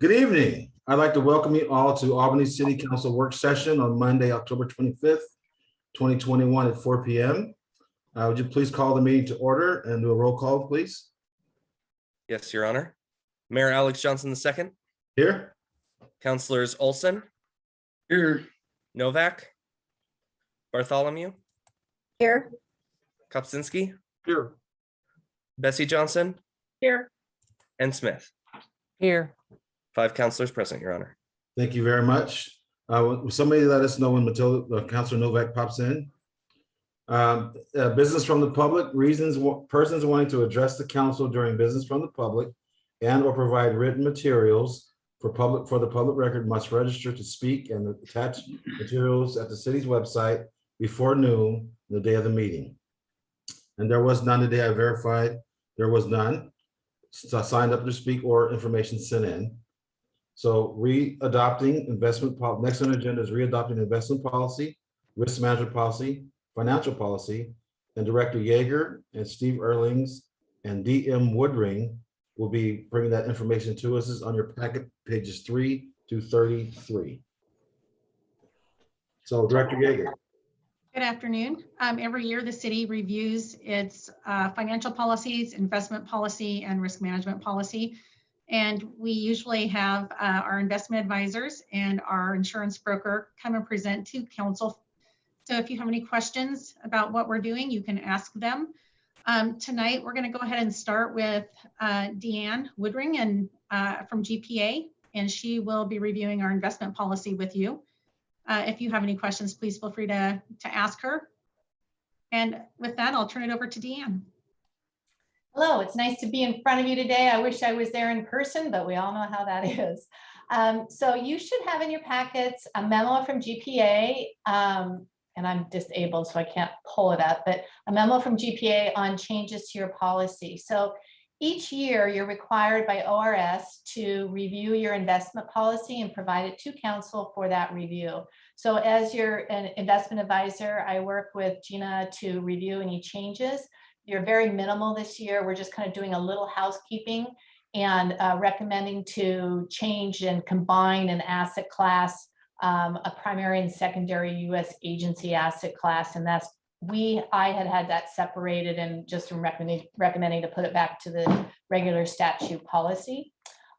Good evening. I'd like to welcome you all to Albany City Council work session on Monday, October 25th, 2021 at 4 p.m. Would you please call the meeting to order and do a roll call, please? Yes, Your Honor. Mayor Alex Johnson II. Here. Councilors Olson. Here. Novak. Bartholomew. Here. Kopczynski. Here. Bessie Johnson. Here. And Smith. Here. 5 councilors present, Your Honor. Thank you very much. Will somebody let us know when Matilda, Councilor Novak pops in? Business from the public, persons wanting to address the council during business from the public and or provide written materials for the public record must register to speak and attach materials at the city's website before noon the day of the meeting. And there was none today. I verified there was none signed up to speak or information sent in. So readopting investment policy. Next on the agenda is readopting investment policy, risk management policy, financial policy, and Director Yeager and Steve Erlings and DM Woodring will be bringing that information to us. This is on your packet, pages 3 to 33. So Director Yeager. Good afternoon. Every year, the city reviews its financial policies, investment policy, and risk management policy. And we usually have our investment advisors and our insurance broker come and present to council. So if you have any questions about what we're doing, you can ask them. Tonight, we're going to go ahead and start with Deanne Woodring and from GPA, and she will be reviewing our investment policy with you. If you have any questions, please feel free to ask her. And with that, I'll turn it over to Deanne. Hello, it's nice to be in front of you today. I wish I was there in person, but we all know how that is. So you should have in your packets a memo from GPA, and I'm disabled, so I can't pull it up, but a memo from GPA on changes to your policy. So each year you're required by ORS to review your investment policy and provide it to council for that review. So as an investment advisor, I work with Gina to review any changes. You're very minimal this year. We're just kind of doing a little housekeeping and recommending to change and combine an asset class, a primary and secondary U.S. agency asset class. And that's, I had that separated and just recommending to put it back to the regular statute policy.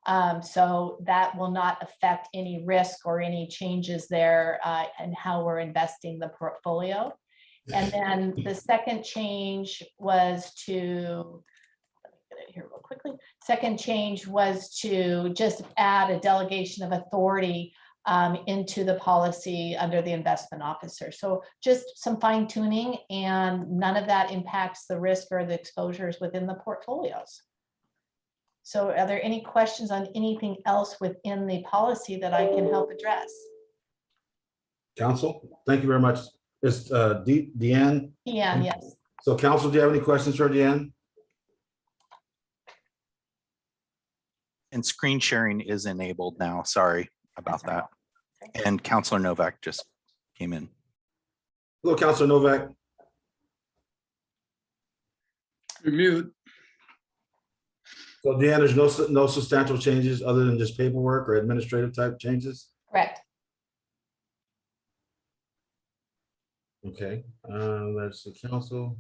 So that will not affect any risk or any changes there and how we're investing the portfolio. And then the second change was to, let me get it here real quickly. Second change was to just add a delegation of authority into the policy under the investment officer. So just some fine tuning, and none of that impacts the risk or the exposures within the portfolios. So are there any questions on anything else within the policy that I can help address? Council, thank you very much. It's Deanne. Yeah, yes. So council, do you have any questions for Deanne? And screen sharing is enabled now. Sorry about that. And Councilor Novak just came in. Hello, Councilor Novak. You're mute. So Deanne, there's no substantial changes other than just paperwork or administrative type changes? Correct. Okay, that's the council.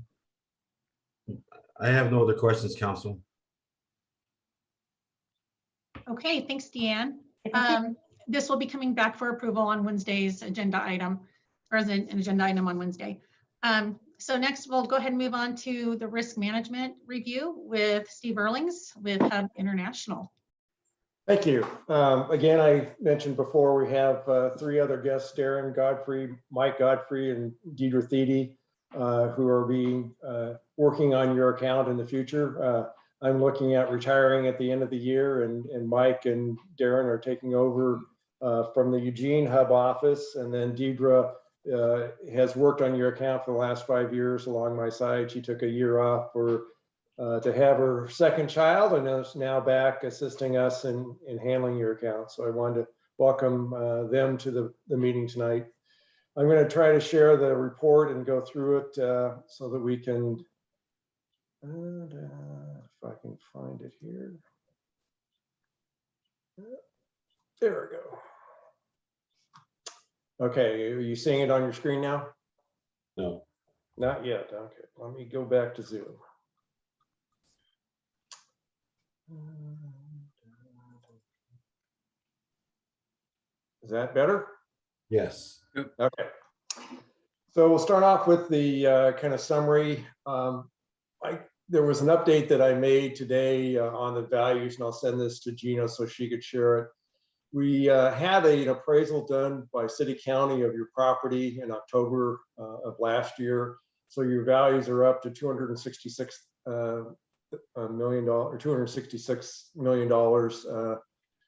I have no other questions, council. Okay, thanks, Deanne. This will be coming back for approval on Wednesday's agenda item, or as an agenda item on Wednesday. So next we'll go ahead and move on to the risk management review with Steve Erlings with Hub International. Thank you. Again, I mentioned before we have 3 other guests, Darren Godfrey, Mike Godfrey, and Deidre Thiede, who are working on your account in the future. I'm looking at retiring at the end of the year, and Mike and Darren are taking over from the Eugene Hub office, and then Deidre has worked on your account for the last 5 years along my side. She took a year off to have her second child and is now back assisting us in handling your account. So I wanted to welcome them to the meeting tonight. I'm going to try to share the report and go through it so that we can, if I can find it here. There we go. Okay, are you seeing it on your screen now? No. Not yet. Okay, let me go back to Zoom. Is that better? Yes. Okay. So we'll start off with the kind of summary. There was an update that I made today on the values, and I'll send this to Gina so she could share it. We had an appraisal done by City County of your property in October of last year. So your values are up to $266 million or $266 million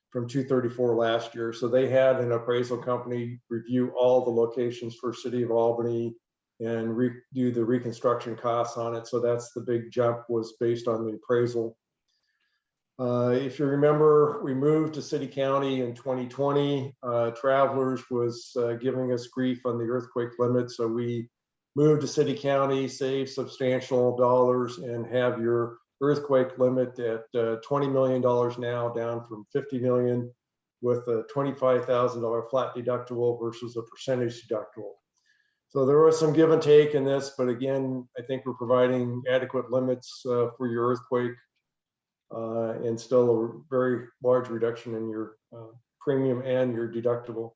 from 234 last year. So they had an appraisal company review all the locations for City of Albany and do the reconstruction costs on it. So that's the big jump, was based on the appraisal. If you remember, we moved to City County in 2020. Travelers was giving us grief on the earthquake limit. So we moved to City County, save substantial dollars, and have your earthquake limit at $20 million now, down from $50 million, with a $25,000 flat deductible versus a percentage deductible. So there was some give and take in this, but again, I think we're providing adequate limits for your earthquake, and still a very large reduction in your premium and your deductible.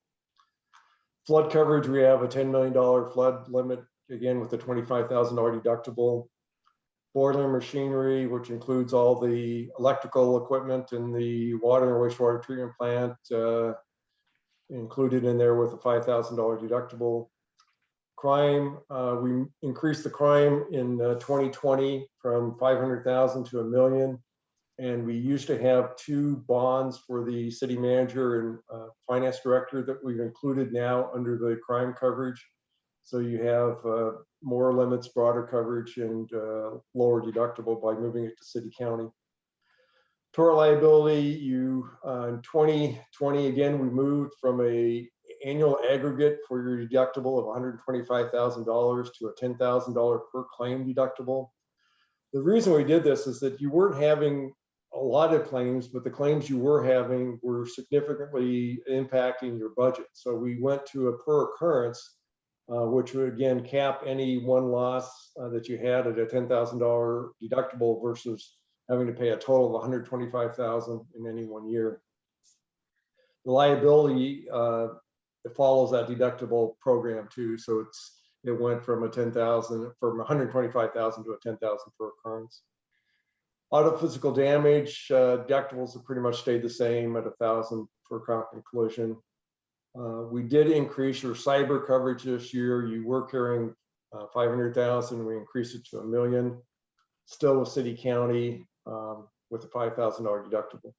Flood coverage, we have a $10 million flood limit, again with the $25,000 deductible. Boiler machinery, which includes all the electrical equipment and the water and wastewater treatment plant, included in there with a $5,000 deductible. Crime, we increased the crime in 2020 from 500,000 to $1 million. And we used to have 2 bonds for the city manager and finance director that we've included now under the crime coverage. So you have more limits, broader coverage, and lower deductible by moving it to City County. Tort liability, you in 2020, again, we moved from a annual aggregate for your deductible of $125,000 to a $10,000 per claim deductible. The reason we did this is that you weren't having a lot of claims, but the claims you were having were significantly impacting your budget. So we went to a per occurrence, which would again cap any one loss that you had at a $10,000 deductible versus having to pay a total of $125,000 in any one year. The liability, it follows that deductible program too. So it went from a $10,000 from $125,000 to a $10,000 per occurrence. Auto physical damage deductibles have pretty much stayed the same at $1,000 for comp and collision. We did increase your cyber coverage this year. You were carrying 500,000. We increased it to $1 million. Still with City County with a $5,000 deductible.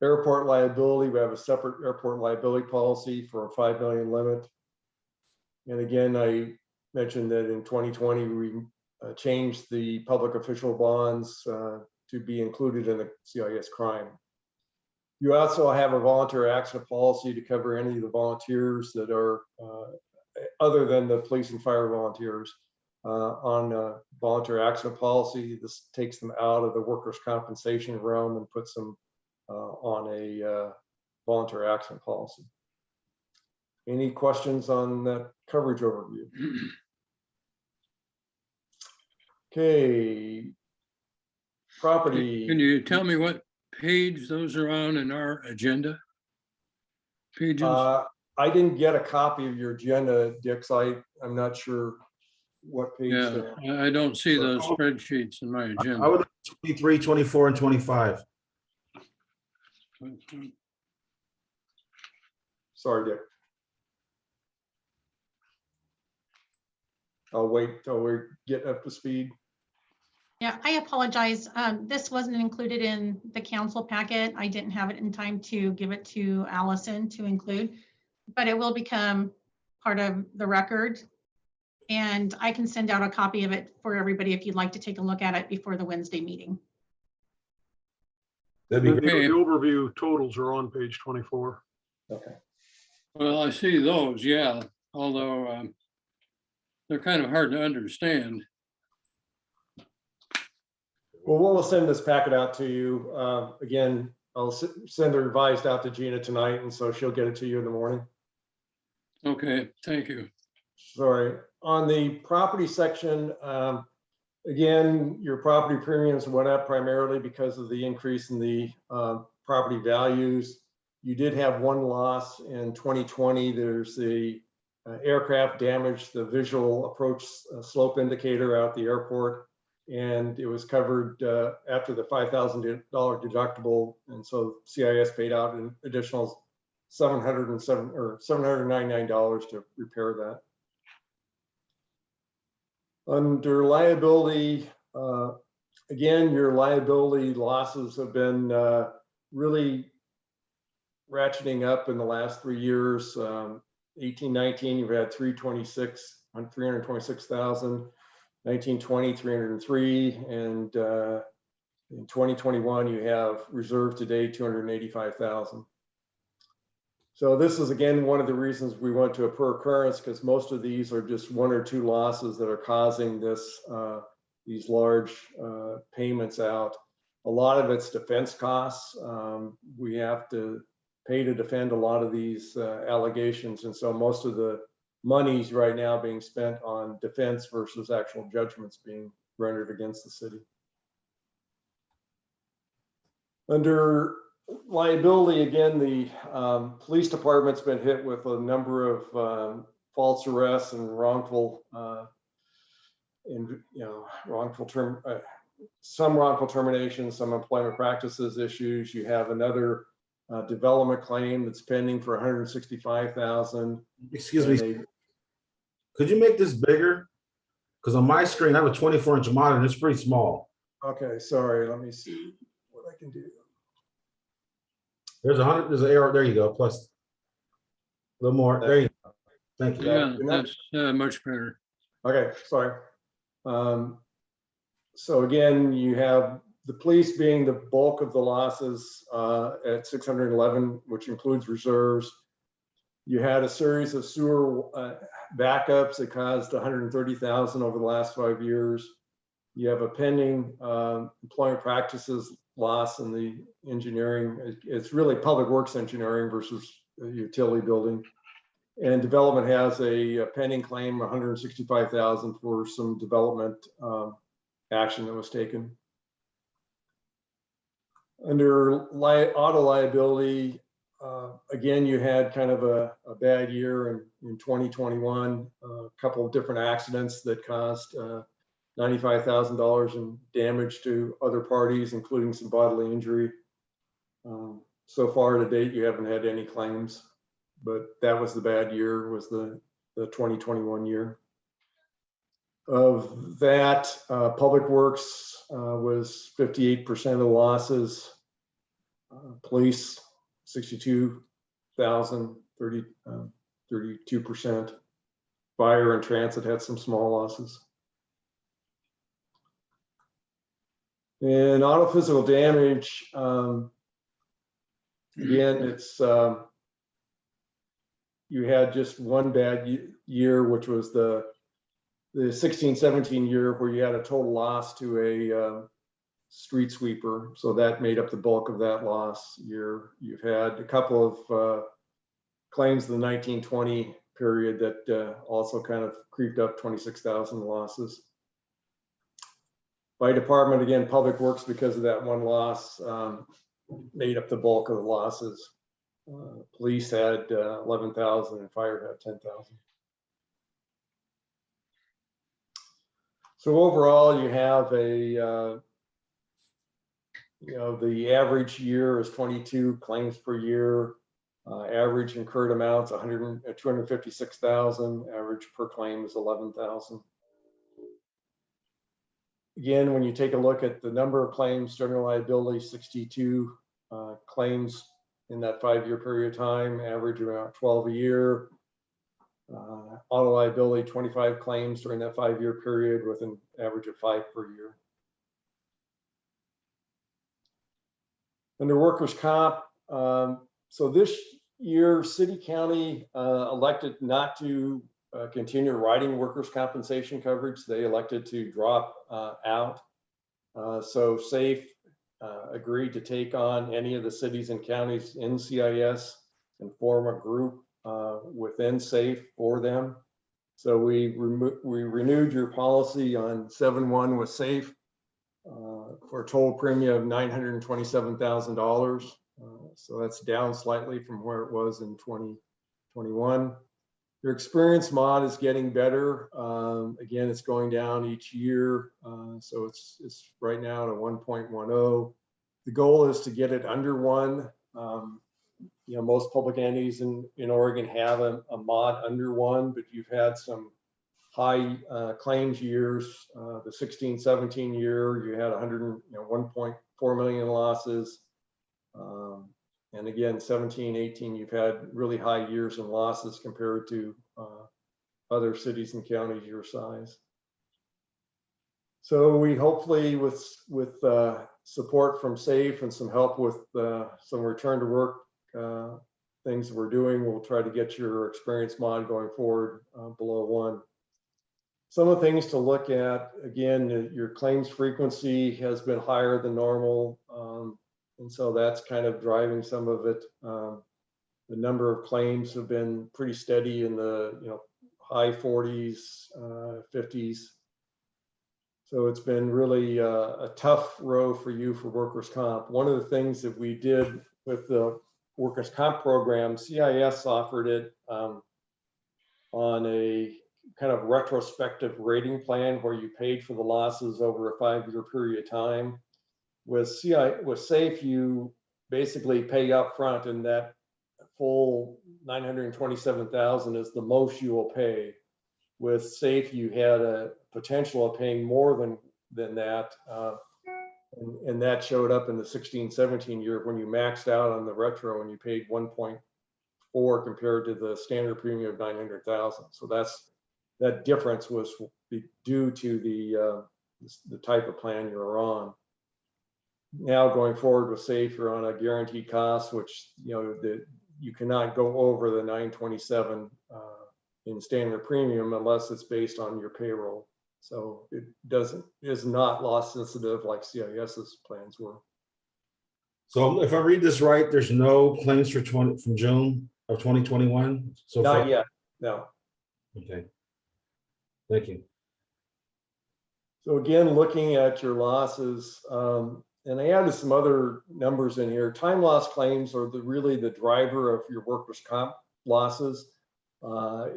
Airport liability, we have a separate airport liability policy for a $5 million limit. And again, I mentioned that in 2020 we changed the public official bonds to be included in the CIS crime. You also have a voluntary accident policy to cover any of the volunteers that are other than the police and fire volunteers on a voluntary accident policy. This takes them out of the workers' compensation realm and puts them on a voluntary accident policy. Any questions on that coverage overview? Okay. Property. Can you tell me what page those are on in our agenda? Pages? I didn't get a copy of your agenda, Dick, so I'm not sure what page. Yeah, I don't see those spreadsheets in my I agenda. would 23, 24, and 25. Sorry, Dick. I'll wait till we get up to speed. Yeah, I apologize. This wasn't included in the council packet. I didn't have it in time to give it to Allison to include, but it will become part of the record. And I can send out a copy of it for everybody if you'd like to take a look at it before the Wednesday meeting. That'd be great. Okay. The overview totals are on page 24. Okay. Well, I see those, yeah, although they're kind of hard to understand. Well, we'll send this packet out to you. Again, I'll send the revised out to Gina tonight, and so she'll get it to you in the morning. Okay, thank you. Sorry, on the property section, again, your property premiums went up primarily because of the increase in the property values. You did have one loss in 2020. There's the aircraft damaged the visual approach slope indicator out the airport, and it was covered after the $5,000 deductible, and so CIS paid out an additional $799 to repair that. Under liability, again, your liability losses have been really ratcheting up in the last 3 years. 18-19, you've had 326,000. 19-20, 303, and in 2021, you have reserved today 285,000. So this is again one of the reasons we went to a per occurrence, because most of these are just 1 or 2 losses that are causing this these large payments out. A lot of it's defense costs. We have to pay to defend a lot of these allegations, and so most of the money's right now being spent on defense versus actual judgments being rendered against the city. Under liability, again, the police department's been hit with a number of false arrests and wrongful, some wrongful termination, some employment practices issues. You have another development claim that's pending for 165,000. Excuse me. Could you make this bigger? Because on my screen, I have a 24-inch monitor and it's pretty small. Okay, sorry. Let me see what I can do. There's an arrow. There you go. Plus a little more. There you go. Thank you. Yeah, that's much better. Okay, sorry. So again, you have the police being the bulk of the losses at 611, which includes reserves. You had a series of sewer backups that caused 130,000 over the last 5 years. You have a pending employment practices loss in the engineering. It's really public works engineering versus utility building. And development has a pending claim, 165,000 for some development action that was taken. Under auto liability, again, you had kind of a bad year in 2021, a couple of different accidents that caused $95,000 in damage to other parties, including some bodily injury. So far to date, you haven't had any claims, but that was the bad year, was the 2021 year. Of that, public works was 58% of the losses. Police, 62,000, 32%. Fire and transit had some small losses. And auto physical damage, again, it's you had just one bad year, which was the 16-17 year, where you had a total loss to a street sweeper. So that made up the bulk of that loss year. You've had a couple of claims in the 19-20 period that also kind of creeped up 26,000 losses. By department, again, public works, because of that one loss, made up the bulk of the losses. Police had 11,000 and fire had 10,000. So overall, you have a, the average year is 22 claims per year. Average incurred amounts 256,000. Average per claim is 11,000. Again, when you take a look at the number of claims, general liability, 62 claims in that 5-year period of time, average around 12 a year. Auto liability, 25 claims during that 5-year period with an average of 5 per year. Under workers' comp, so this year, city county elected not to continue writing workers' compensation coverage. They elected to drop out. So SAFE agreed to take on any of the cities and counties in CIS and form a group within SAFE for them. So we renewed your policy on 7/1 with SAFE for a total premium of $927,000. So that's down slightly from where it was in 2021. Your experience mod is getting better. Again, it's going down each year. So it's right now at a 1.10. The goal is to get it under 1. You know, most public entities in Oregon have a mod under 1, but you've had some high claims years. The 16-17 year, you had 1.4 million losses. And again, 17-18, you've had really high years in losses compared to other cities and counties your size. So we hopefully, with support from SAFE and some help with some return to work things we're doing, we'll try to get your experience mod going forward below 1. Some of the things to look at, again, your claims frequency has been higher than normal. And so that's kind of driving some of it. The number of claims have been pretty steady in the high 40s, 50s. So it's been really a tough row for you for workers' comp. One of the things that we did with the workers' comp program, CIS offered it on a kind of retrospective rating plan where you paid for the losses over a 5-year period of time. With SAFE, you basically pay up front, and that full $927,000 is the most you will pay. With SAFE, you had a potential of paying more than that, and that showed up in the 16-17 year when you maxed out on the retro and you paid 1.4 compared to the standard premium of 900,000. So that difference was due to the type of plan you're on. Now going forward with SAFE, you're on a guaranteed cost, which you cannot go over the 927 in standard premium unless it's based on your payroll. So it is not loss sensitive like CIS's plans were. So if I read this right, there's no claims from June of 2021 so far? Not yet, no. Okay. Thank you. So again, looking at your losses, and I added some other numbers in here. Time loss claims are really the driver of your workers' comp losses.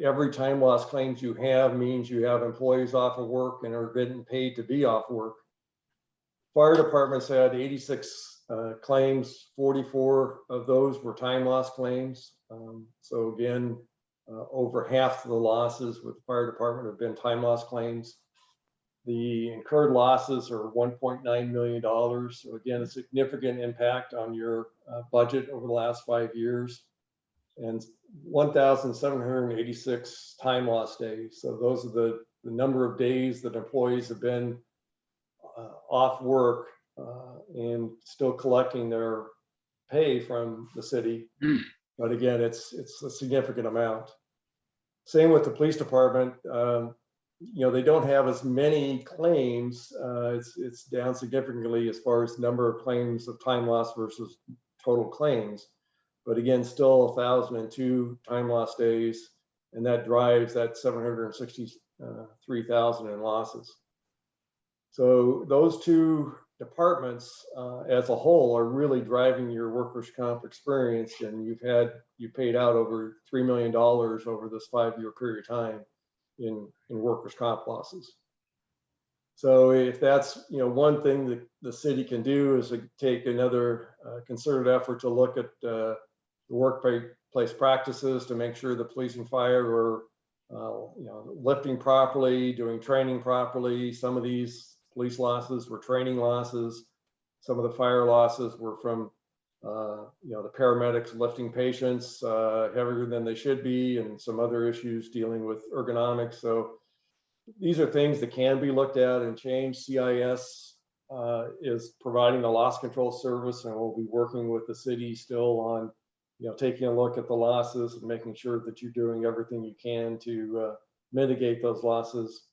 Every time loss claims you have means you have employees off of work and are getting paid to be off work. Fire departments had 86 claims, 44 of those were time loss claims. So again, over half of the losses with the fire department have been time loss claims. The incurred losses are $1.9 million. So again, a significant impact on your budget over the last 5 years. And 1,786 time loss days. So those are the number of days that employees have been off work and still collecting their pay from the city. But again, it's a significant amount. Same with the police department. They don't have as many claims. It's down significantly as far as number of claims of time loss versus total claims. But again, still 1,002 time loss days, and that drives that 763,000 in losses. So those two departments as a whole are really driving your workers' comp experience, and you paid out over $3 million over this 5-year period of time in workers' comp losses. So if that's one thing that the city can do is to take another concerted effort to look at the workplace practices to make sure the police and fire are lifting properly, doing training properly. Some of these police losses were training losses. Some of the fire losses were from the paramedics lifting patients heavier than they should be, and some other issues dealing with ergonomics. So these are things that can be looked at and changed. CIS is providing a loss control service, and we'll be working with the city still on taking a look at the losses and making sure that you're doing everything you can to mitigate those losses.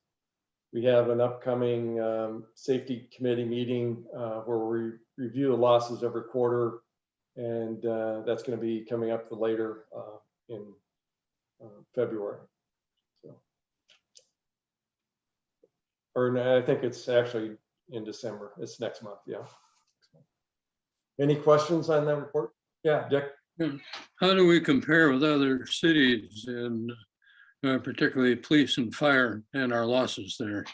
we have an upcoming safety committee meeting where we review the losses every quarter. And that's going to be coming up later in February. So, or no, I think it's actually in December. It's next month. Yeah. Any questions on that report? Yeah, Dick. How do we compare with other cities, and particularly police and fire, and our losses there?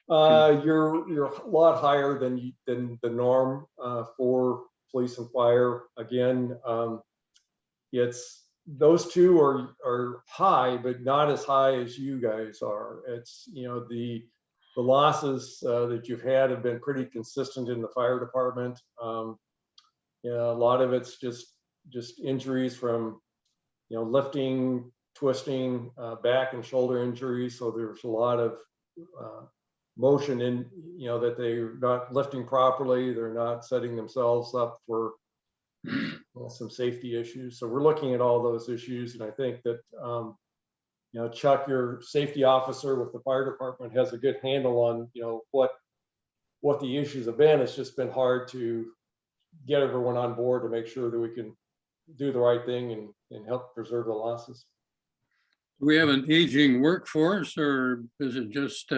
You're a lot higher than the norm for police and fire. Again, it's those two are high, but not as high as you guys are. It's, you know, the losses that you've had have been pretty consistent in the fire department. You know, a lot of it's just injuries from, you know, lifting, twisting, back and shoulder injuries. So there's a lot of motion in, you know, that they're not lifting properly. They're not setting themselves up for some safety issues. So we're looking at all those issues. And I think that, you know, Chuck, your safety officer with the fire department, has a good handle on, you know, what the issues have been. It's just been hard to get everyone on board to make sure that we can do the right thing and help preserve the losses. Do we have an aging workforce, or is it just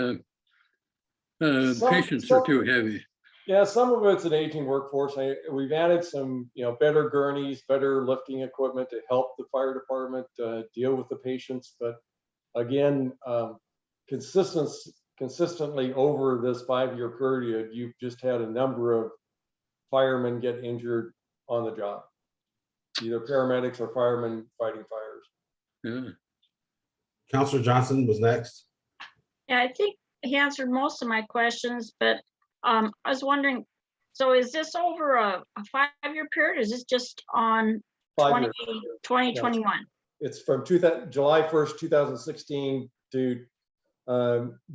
patients are too heavy? Yeah, some of it's an aging workforce. We've added some, you know, better gurneys, better lifting equipment to help the fire department deal with the patients. But again, consistently over this 5-year period, you've just had a number of firemen get injured on the job, either paramedics or firemen fighting fires. Yeah. Counselor Johnson was next. Yeah, I think he answered most of my questions, but I was wondering, so is this over a 5-year period? Or is this just on 2021? It's from July 1st, 2016 to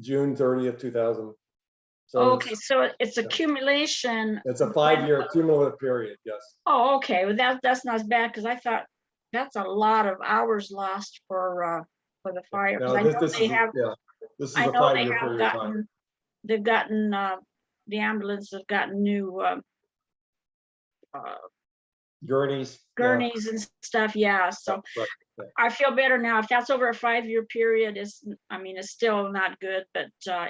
June 30th, 2000. So okay, so it's accumulation. It's a 5-year cumulative period, yes. Oh, okay, well that's not as bad, because I thought that's a lot of hours lost for the fire. No, I know they have. Yeah, this is I a know they 5-year have period of time. gotten. They've gotten the ambulance have gotten new Gurneys. gurneys and stuff. Yeah, so Right, right. I feel better now. If that's over a 5-year period, I mean, it's still not good, but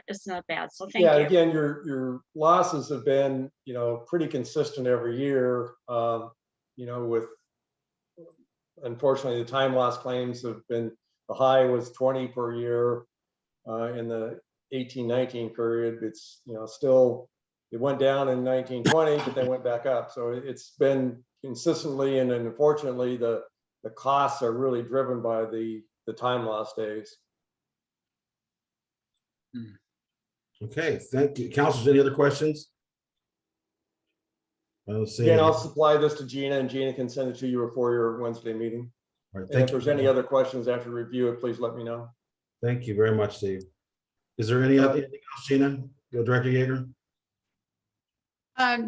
it's not bad. So thank you. Again, your losses have been, you know, pretty consistent every year. You know, with unfortunately the time loss claims have been, the high was 20 per year in the 18-19 period. It's, you know, still, it went down in 1920, but then went back up. So it's been consistently, and then unfortunately the costs are really driven by the time loss days. Okay, thank you. Counselors, any other questions? I don't see Again, any. I'll supply this to Gina, and Gina can send it to you before your Wednesday meeting. All right, And if thank there's you. any other questions after review it, please let me know. Thank you very much, Steve. Is there anything else, Gina? Go Director Yeager.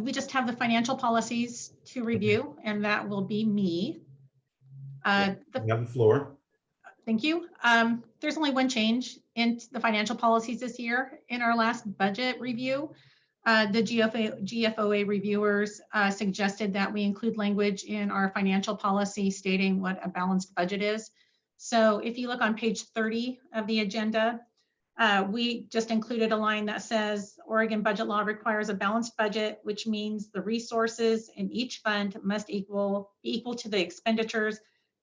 We just have the financial policies to review, and that will be me. You have the floor. Thank you. There's only one change in the financial policies this year. In our last budget review, the GFOA reviewers suggested that we include language in our financial policy stating what a balanced budget is. So if you look on page 30 of the agenda, we just included a line that says Oregon budget law requires a balanced budget, which means the resources in each fund must be equal to the expenditures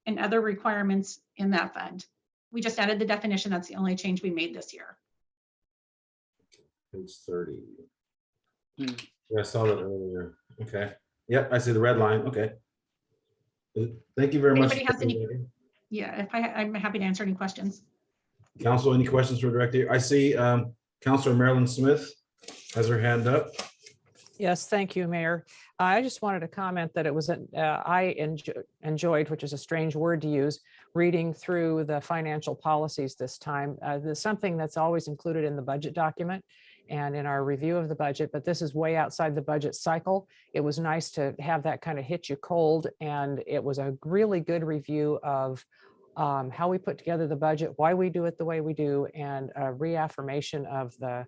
and other requirements in that fund. We just added the definition. That's the only change we made this year. Page 30. Yeah, I saw that earlier. Okay. Yep, I see the red line. Okay. Thank you very much. Anybody has any? Yeah, I'm happy to answer any questions. Council, any questions for Director? I see Councilor Marilyn Smith has her hand up. Yes, thank you, Mayor. I just wanted to comment that it was, I enjoyed, which is a strange word to use, reading through the financial policies this time. There's something that's always included in the budget document and in our review of the budget, but this is way outside the budget cycle. It was nice to have that kind of hit you cold, and it was a really good review of how we put together the budget, why we do it the way we do, and a reaffirmation of the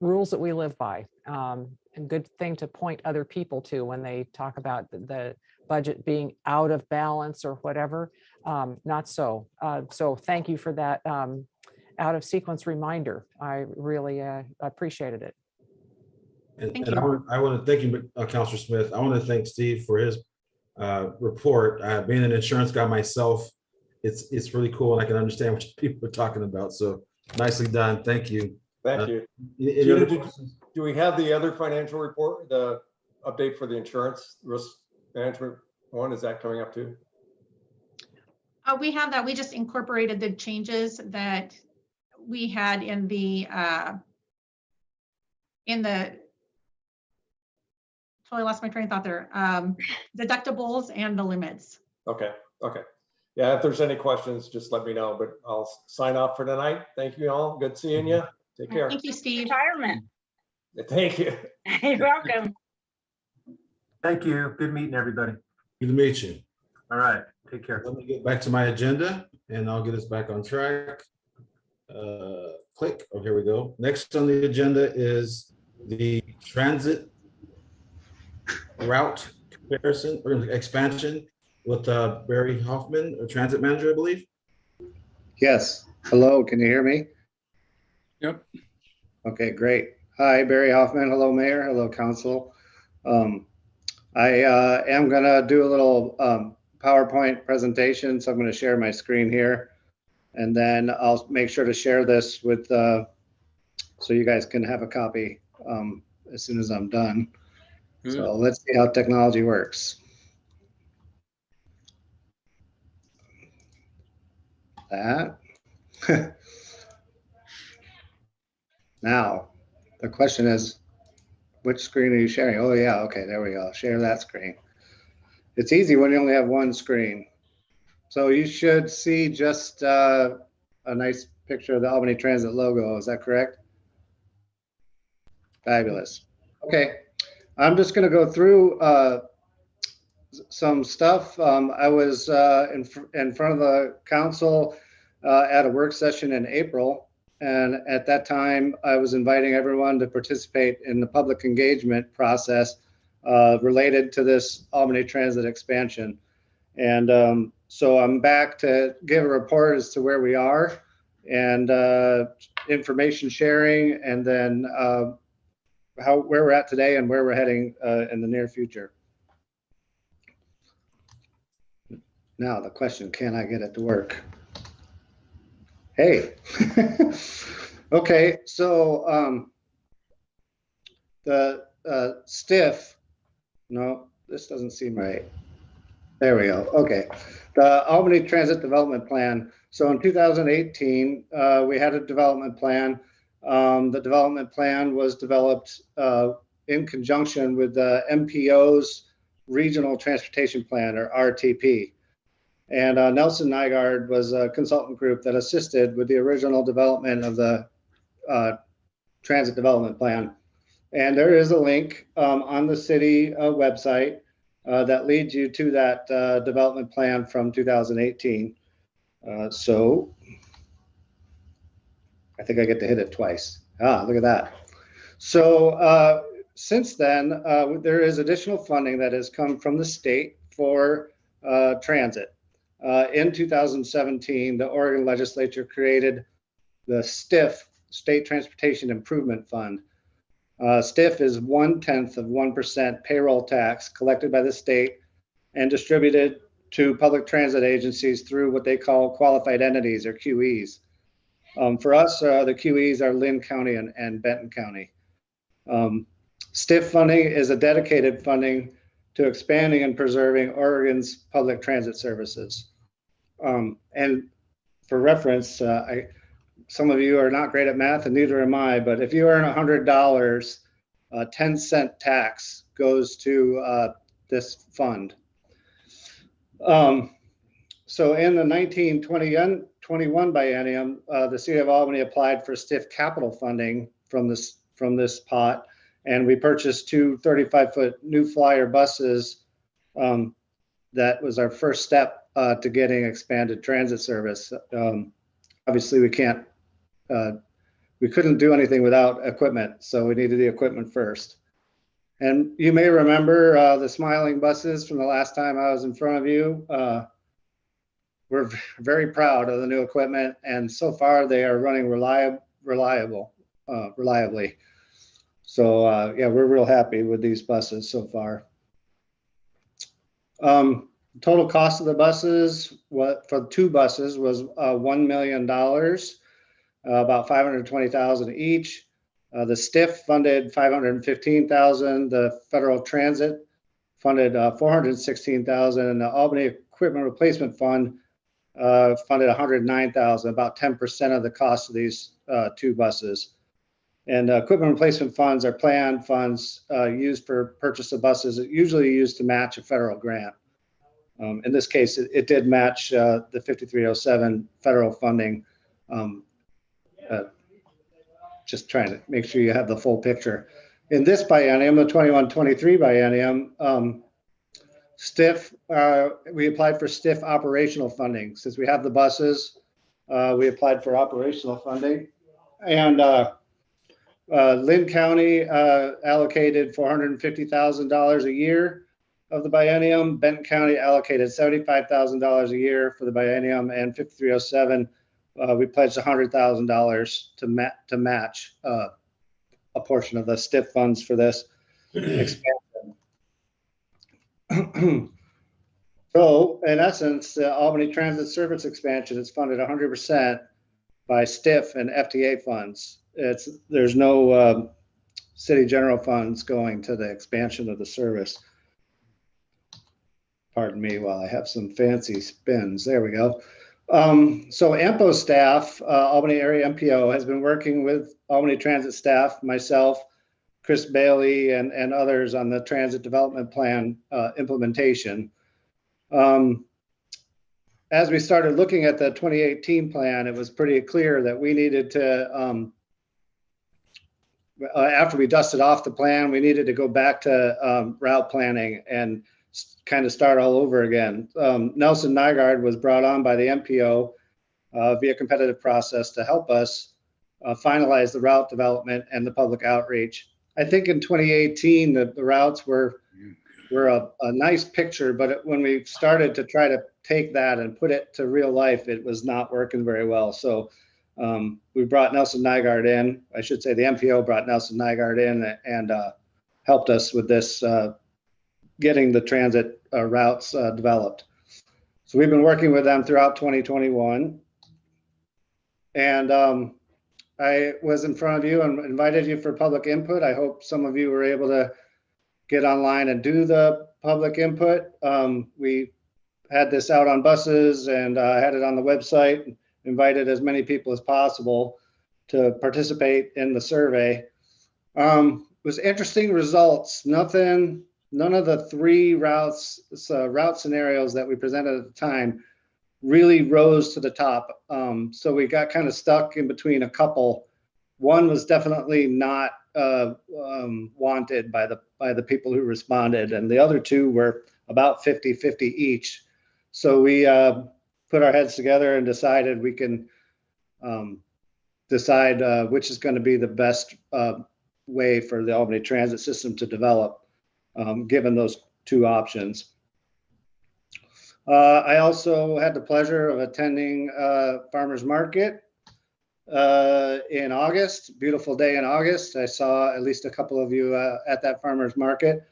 rules that we live by. And good thing to point other people to when they talk about the budget being out of balance or whatever. Not so. So thank you for that out of sequence reminder. I really appreciated it. And, Thank and I want to thank you, Counselor Smith. I want to thank Steve for his report. Being an insurance guy myself, it's really cool, and I can understand what people are talking about. So nicely done. Thank you. Thank you. Any other Gina, questions? do we have the other financial report, the update for the insurance risk management one? Is that coming up too? We have that. We just incorporated the changes that we had in the totally lost my train of thought there. Deductibles and the limits. Okay. Okay. Yeah. If there's any questions, just let me know, but I'll sign off for tonight. Thank you all. Good seeing you. Take care. Thank you, Steve. Retirement. Thank you. You're welcome. Thank you. Good meeting everybody. Good to meet you. All right, take care. Let me get back to my agenda and I'll get us back on track. Click. Oh, here we go. Next on the agenda is the transit route comparison or expansion with Barry Hoffman, a transit manager, I believe. Yes. Hello, can you hear me? Yep. Okay, great. Hi, Barry Hoffman. Hello, Mayor. Hello, Council. I am going to do a little PowerPoint presentation, so I'm going to share my screen here. And then I'll make sure to share this with, so you guys can have a copy as soon as I'm done. Good. So let's see how technology works. That. Now, the question is, which screen are you sharing? Oh yeah, okay, there we go. Share that screen. It's easy when you only have one screen. So you should see just a nice picture of the Albany Transit logo. Is that correct? Fabulous. Okay, I'm just going to go through some stuff. I was in front of the council at a work session in April. And at that time, I was inviting everyone to participate in the public engagement process related to this Albany Transit expansion. And so I'm back to give a report as to where we are and information sharing, and then where we're at today and where we're heading in the near future. Now the question, can I get it to work? Hey. Okay, so the STIF, no, this doesn't seem right. There we go. Okay, the Albany Transit Development Plan. So in 2018, we had a development plan. The development plan was developed in conjunction with the MPO's Regional Transportation Plan, or RTP. And Nelson Nygaard was a consultant group that assisted with the original development of the transit development plan. And there is a link on the city website that leads you to that development plan from 2018. So I think I get to hit it twice. Ah, look at that. So since then, there is additional funding that has come from the state for transit. In 2017, the Oregon legislature created the STIF, State Transportation Improvement Fund. STIF is 0.1% payroll tax collected by the state and distributed to public transit agencies through what they call qualified entities, or QEs. For us, the QEs are Lynn County and Benton County. STIF funding is a dedicated funding to expanding and preserving Oregon's public transit services. And for reference, some of you are not great at math and neither am I, but if you earn $100, 10-cent tax goes to this fund. So in the 1921 biennium, the city of Albany applied for STIF capital funding from this pot, and we purchased two 35-foot new flyer buses. That was our first step to getting expanded transit service. Obviously, we couldn't do anything without equipment, so we needed the equipment first. And you may remember the smiling buses from the last time I was in front of you. We're very proud of the new equipment, and so far they are running reliably. So yeah, we're real happy with these buses so far. Total cost of the buses, for 2 buses, was $1 million, about $520,000 each. The STIF funded $515,000. The Federal Transit funded $416,000, and the Albany Equipment Replacement Fund funded $109,000, about 10% of the cost of these 2 buses. And equipment replacement funds are planned funds used for purchase of buses, usually used to match a federal grant. In this case, it did match the 5307 federal funding. Just trying to make sure you have the full picture. In this biennium, the 21-23 biennium, STIF, we applied for STIF operational funding. Since we have the buses, we applied for operational funding. And Lynn County allocated $450,000 a year of the biennium. Benton County allocated $75,000 a year for the biennium, and 5307, we pledged $100,000 to match a portion of the STIF funds for this expansion. So in essence, the Albany Transit Service expansion is funded 100% by STIF and FTA funds. There's no city general funds going to the expansion of the service. Pardon me while I have some fancy spins. There we go. So AMPO staff, Albany Area MPO, has been working with Albany Transit staff, myself, Chris Bailey, and others on the Transit Development Plan implementation. As we started looking at the 2018 plan, it was pretty clear that we needed to, after we dusted off the plan, we needed to go back to route planning and kind of start all over again. Nelson Nygaard was brought on by the MPO via competitive process to help us finalize the route development and the public outreach. I think in 2018, the routes were a nice picture, but when we started to try to take that and put it to real life, it was not working very well. So we brought Nelson Nygaard in. I should say the MPO brought Nelson Nygaard in and helped us with this, getting the transit routes developed. So we've been working with them throughout 2021. And I was in front of you and invited you for public input. I hope some of you were able to get online and do the public input. We had this out on buses and had it on the website, invited as many people as possible to participate in the survey. It was interesting results. None of the 3 route scenarios that we presented at the time really rose to the top. So we got kind of stuck in between a couple. One was definitely not wanted by the people who responded, and the other 2 were about 50-50 each. So we put our heads together and decided we can decide which is going to be the best way for the Albany transit system to develop, given those 2 options. I also had the pleasure of attending Farmers Market in August, beautiful day in August. I saw at least a couple of you at that Farmers Market,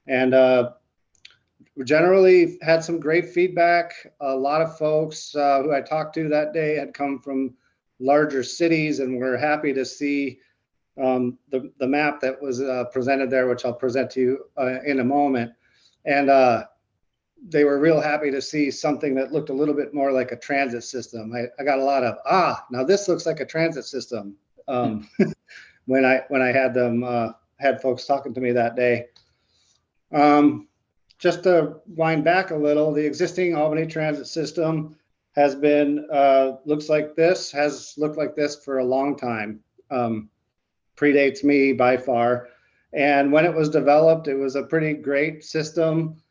and we generally had some great feedback. A lot of folks who I talked to that day had come from larger cities, and we're happy to see the map that was presented there, which I'll present to you in a moment. And they were real happy to see something that looked a little bit more like a transit system. I got a lot of, now this looks like a transit system when I had them, had folks talking to me that day. Just to wind back a little, the existing Albany transit system has been, has looked like this for a long time. Predates me by far. And when it was developed, it was a pretty great system.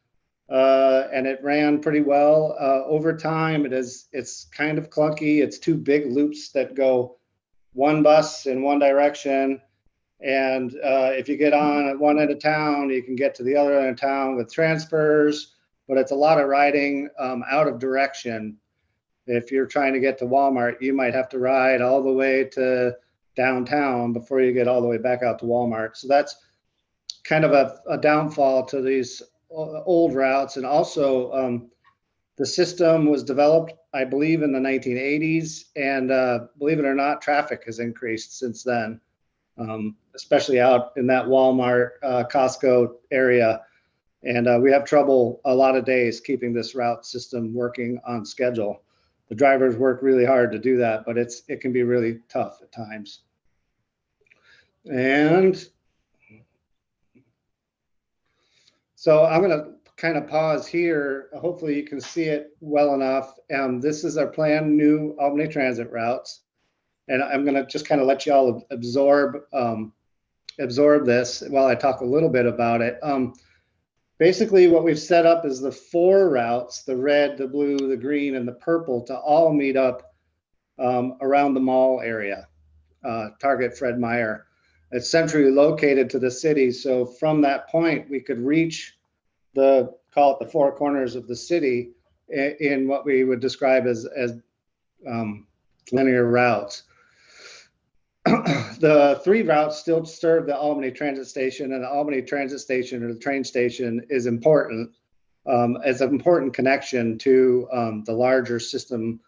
and it ran pretty well. Over time, it's kind of clunky. It's two big loops that go one bus in one direction. And if you get on at one end of town, you can get to the other end of town with transfers, but it's a lot of riding out of direction. If you're trying to get to Walmart, you might have to ride all the way to downtown before you get all the way back out to Walmart. So that's kind of a downfall to these old routes. And also the system was developed, I believe, in the 1980s. And believe it or not, traffic has increased since then, especially out in that Walmart, Costco area. And we have trouble a lot of days keeping this route system working on schedule. The drivers work really hard to do that, but it can be really tough at times. And so I'm going to kind of pause here. Hopefully you can see it well enough. This is our planned new Albany transit routes. And I'm going to just kind of let you all absorb this while I talk a little bit about it. Basically, what we've set up is the 4 routes, the red, the blue, the green, and the purple, to all meet up around the mall area, Target Fred Meyer. It's centrally located to the city. So from that point, we could reach call it the 4 corners of the city in what we would describe as linear routes. The 3 routes still serve the Albany Transit Station, and the Albany Transit Station, or the train station, is important as an important connection to the larger system,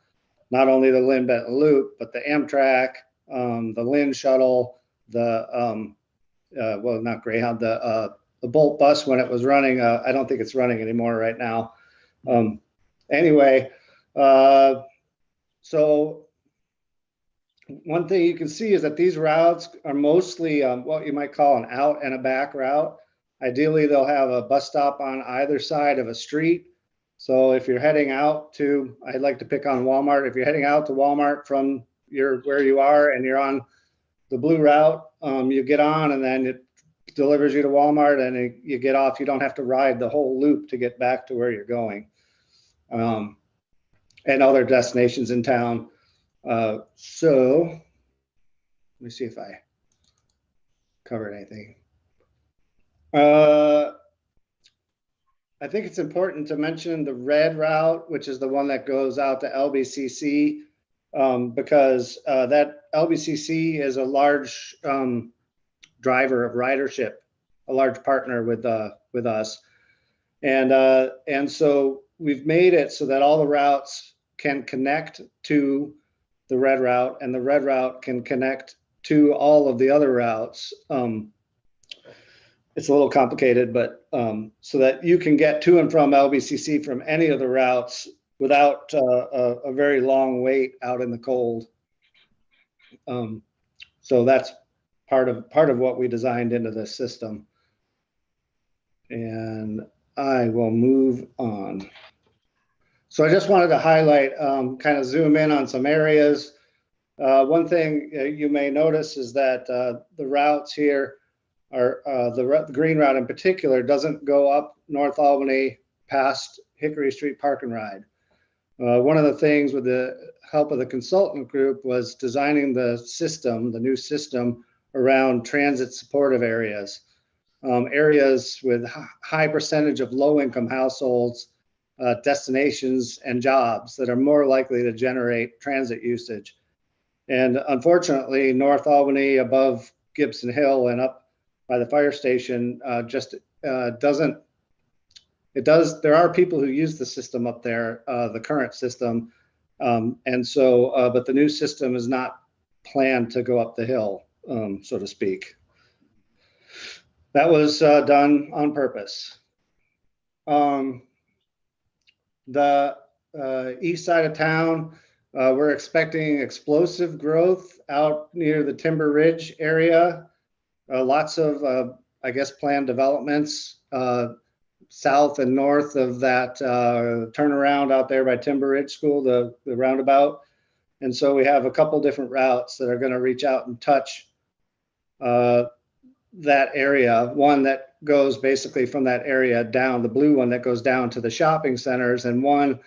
not only the Lynn-Benton Loop, but the Amtrak, the Lynn Shuttle, the well, not Greyhound, the Bolt bus when it was running. I don't think it's running anymore right now. Anyway, so one thing you can see is that these routes are mostly what you might call an out and a back route. Ideally, they'll have a bus stop on either side of a street. So if you're heading out to, I'd like to pick on Walmart. If you're heading out to Walmart from where you are and you're on the blue route, you get on and then it delivers you to Walmart, and you get off. You don't have to ride the whole loop to get back to where you're going, and other destinations in town. So let me see if I covered anything. I think it's important to mention the red route, which is the one that goes out to LBCC, because that LBCC is a large driver of ridership, a large partner with us. And so we've made it so that all the routes can connect to the red route, and the red route can connect to all of the other routes. It's a little complicated, but so that you can get to and from LBCC from any of the routes without a very long wait out in the cold. So that's part of what we designed into this system. And I will move on. So I just wanted to highlight, kind of zoom in on some areas. One thing you may notice is that the routes here are, the green route in particular doesn't go up North Albany past Hickory Street Park and Ride. One of the things with the help of the consultant group was designing the system, the new system, around transit supportive areas, areas with high percentage of low-income households, destinations, and jobs that are more likely to generate transit usage. And unfortunately, North Albany, above Gibson Hill and up by the fire station, just doesn't. It does. There are people who use the system up there, the current system, and so, but the new system is not planned to go up the hill, so to speak. That was done on purpose. The east side of town, we're expecting explosive growth out near the Timber Ridge area. Lots of, I guess, planned developments south and north of that turnaround out there by Timber Ridge School, the roundabout. And so we have a couple different routes that are going to reach out and touch that area. One that goes basically from that area down, the blue one that goes down to the shopping centers, and one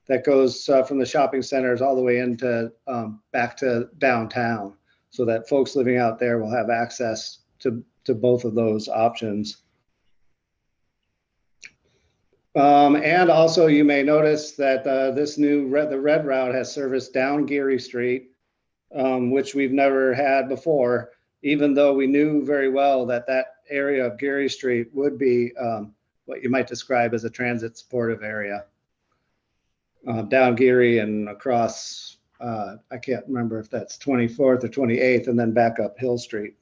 that goes from the shopping centers all the way into back to downtown, so that folks living out there will have access to both of those options. And also you may notice that the red route has service down Geary Street, which we've never had before, even though we knew very well that that area of Geary Street would be what you might describe as a transit supportive area. Down Geary and across, I can't remember if that's 24th or 28th, and then back up Hill Street.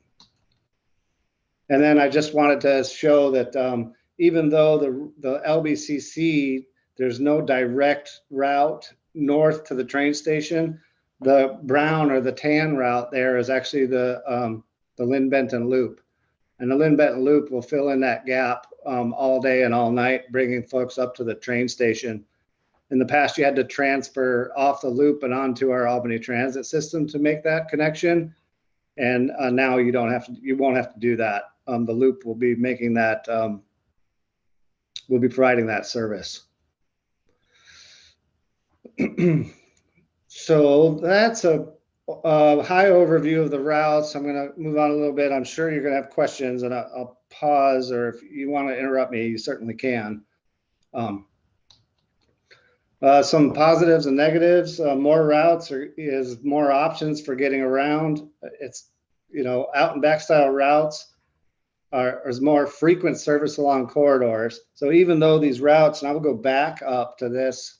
And then I just wanted to show that even though the LBCC, there's no direct route north to the train station, the brown or the tan route there is actually the Lynn Benton Loop. And the Lynn Benton Loop will fill in that gap all day and all night, bringing folks up to the train station. In the past, you had to transfer off the loop and onto our Albany transit system to make that connection. And now you won't have to do that. The loop will be making that, we'll be providing that service. So that's a high overview of the routes. I'm going to move on a little bit. I'm sure you're going to have questions, and I'll pause, or if you want to interrupt me, you certainly can. Some positives and negatives. More routes is more options for getting around. It's, out and back style routes is more frequent service along corridors. So even though these routes, and I will go back up to this,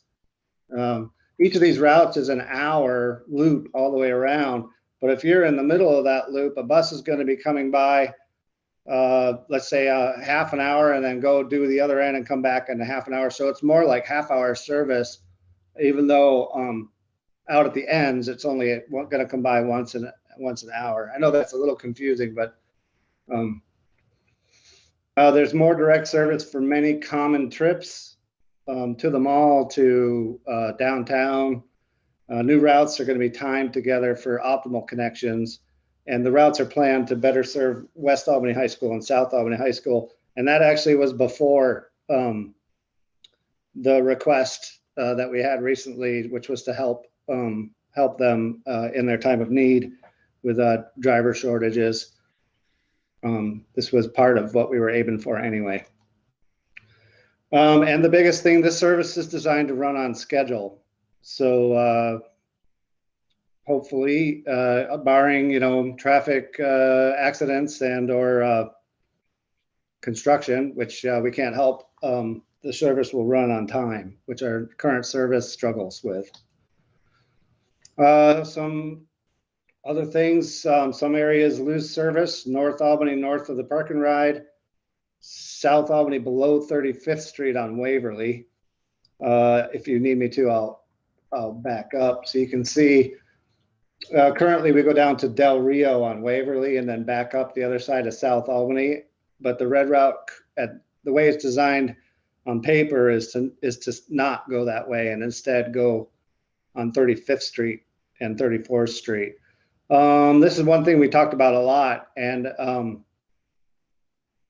each of these routes is an hour loop all the way around. But if you're in the middle of that loop, a bus is going to be coming by, let's say half an hour, and then go do the other end and come back in a half an hour. So it's more like half-hour service, even though out at the ends, it's only going to come by once an hour. I know that's a little confusing, but there's more direct service for many common trips to the mall, to downtown. New routes are going to be timed together for optimal connections. And the routes are planned to better serve West Albany High School and South Albany High School. And that actually was before the request that we had recently, which was to help them in their time of need with driver shortages. This was part of what we were aiming for anyway. And the biggest thing, this service is designed to run on schedule. So hopefully, barring, traffic accidents and or construction, which we can't help, the service will run on time, which our current service struggles with. Some other things, some areas lose service. North Albany, north of the Park and Ride. South Albany below 35th Street on Waverly. If you need me to, I'll back up so you can see. Currently, we go down to Del Rio on Waverly and then back up the other side of South Albany. But the red route, the way it's designed on paper, is to not go that way and instead go on 35th Street and 34th Street. This is one thing we talked about a lot, and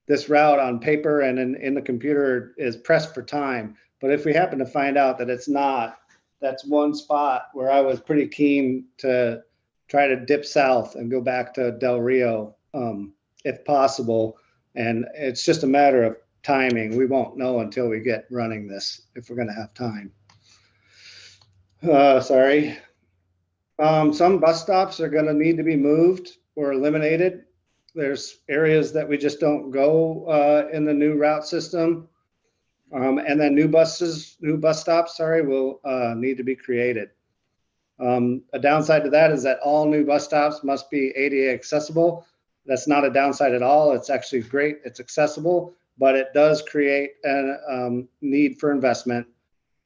this route on paper and in the computer is pressed for time. But if we happen to find out that it's not, that's one spot where I was pretty keen to try to dip south and go back to Del Rio if possible. And it's just a matter of timing. We won't know until we get running this, if we're going to have time. Sorry. Some bus stops are going to need to be moved or eliminated. There's areas that we just don't go in the new route system. And then new bus stops, will need to be created. A downside to that is that all new bus stops must be ADA accessible. That's not a downside at all. It's actually great. It's accessible, but it does create a need for investment,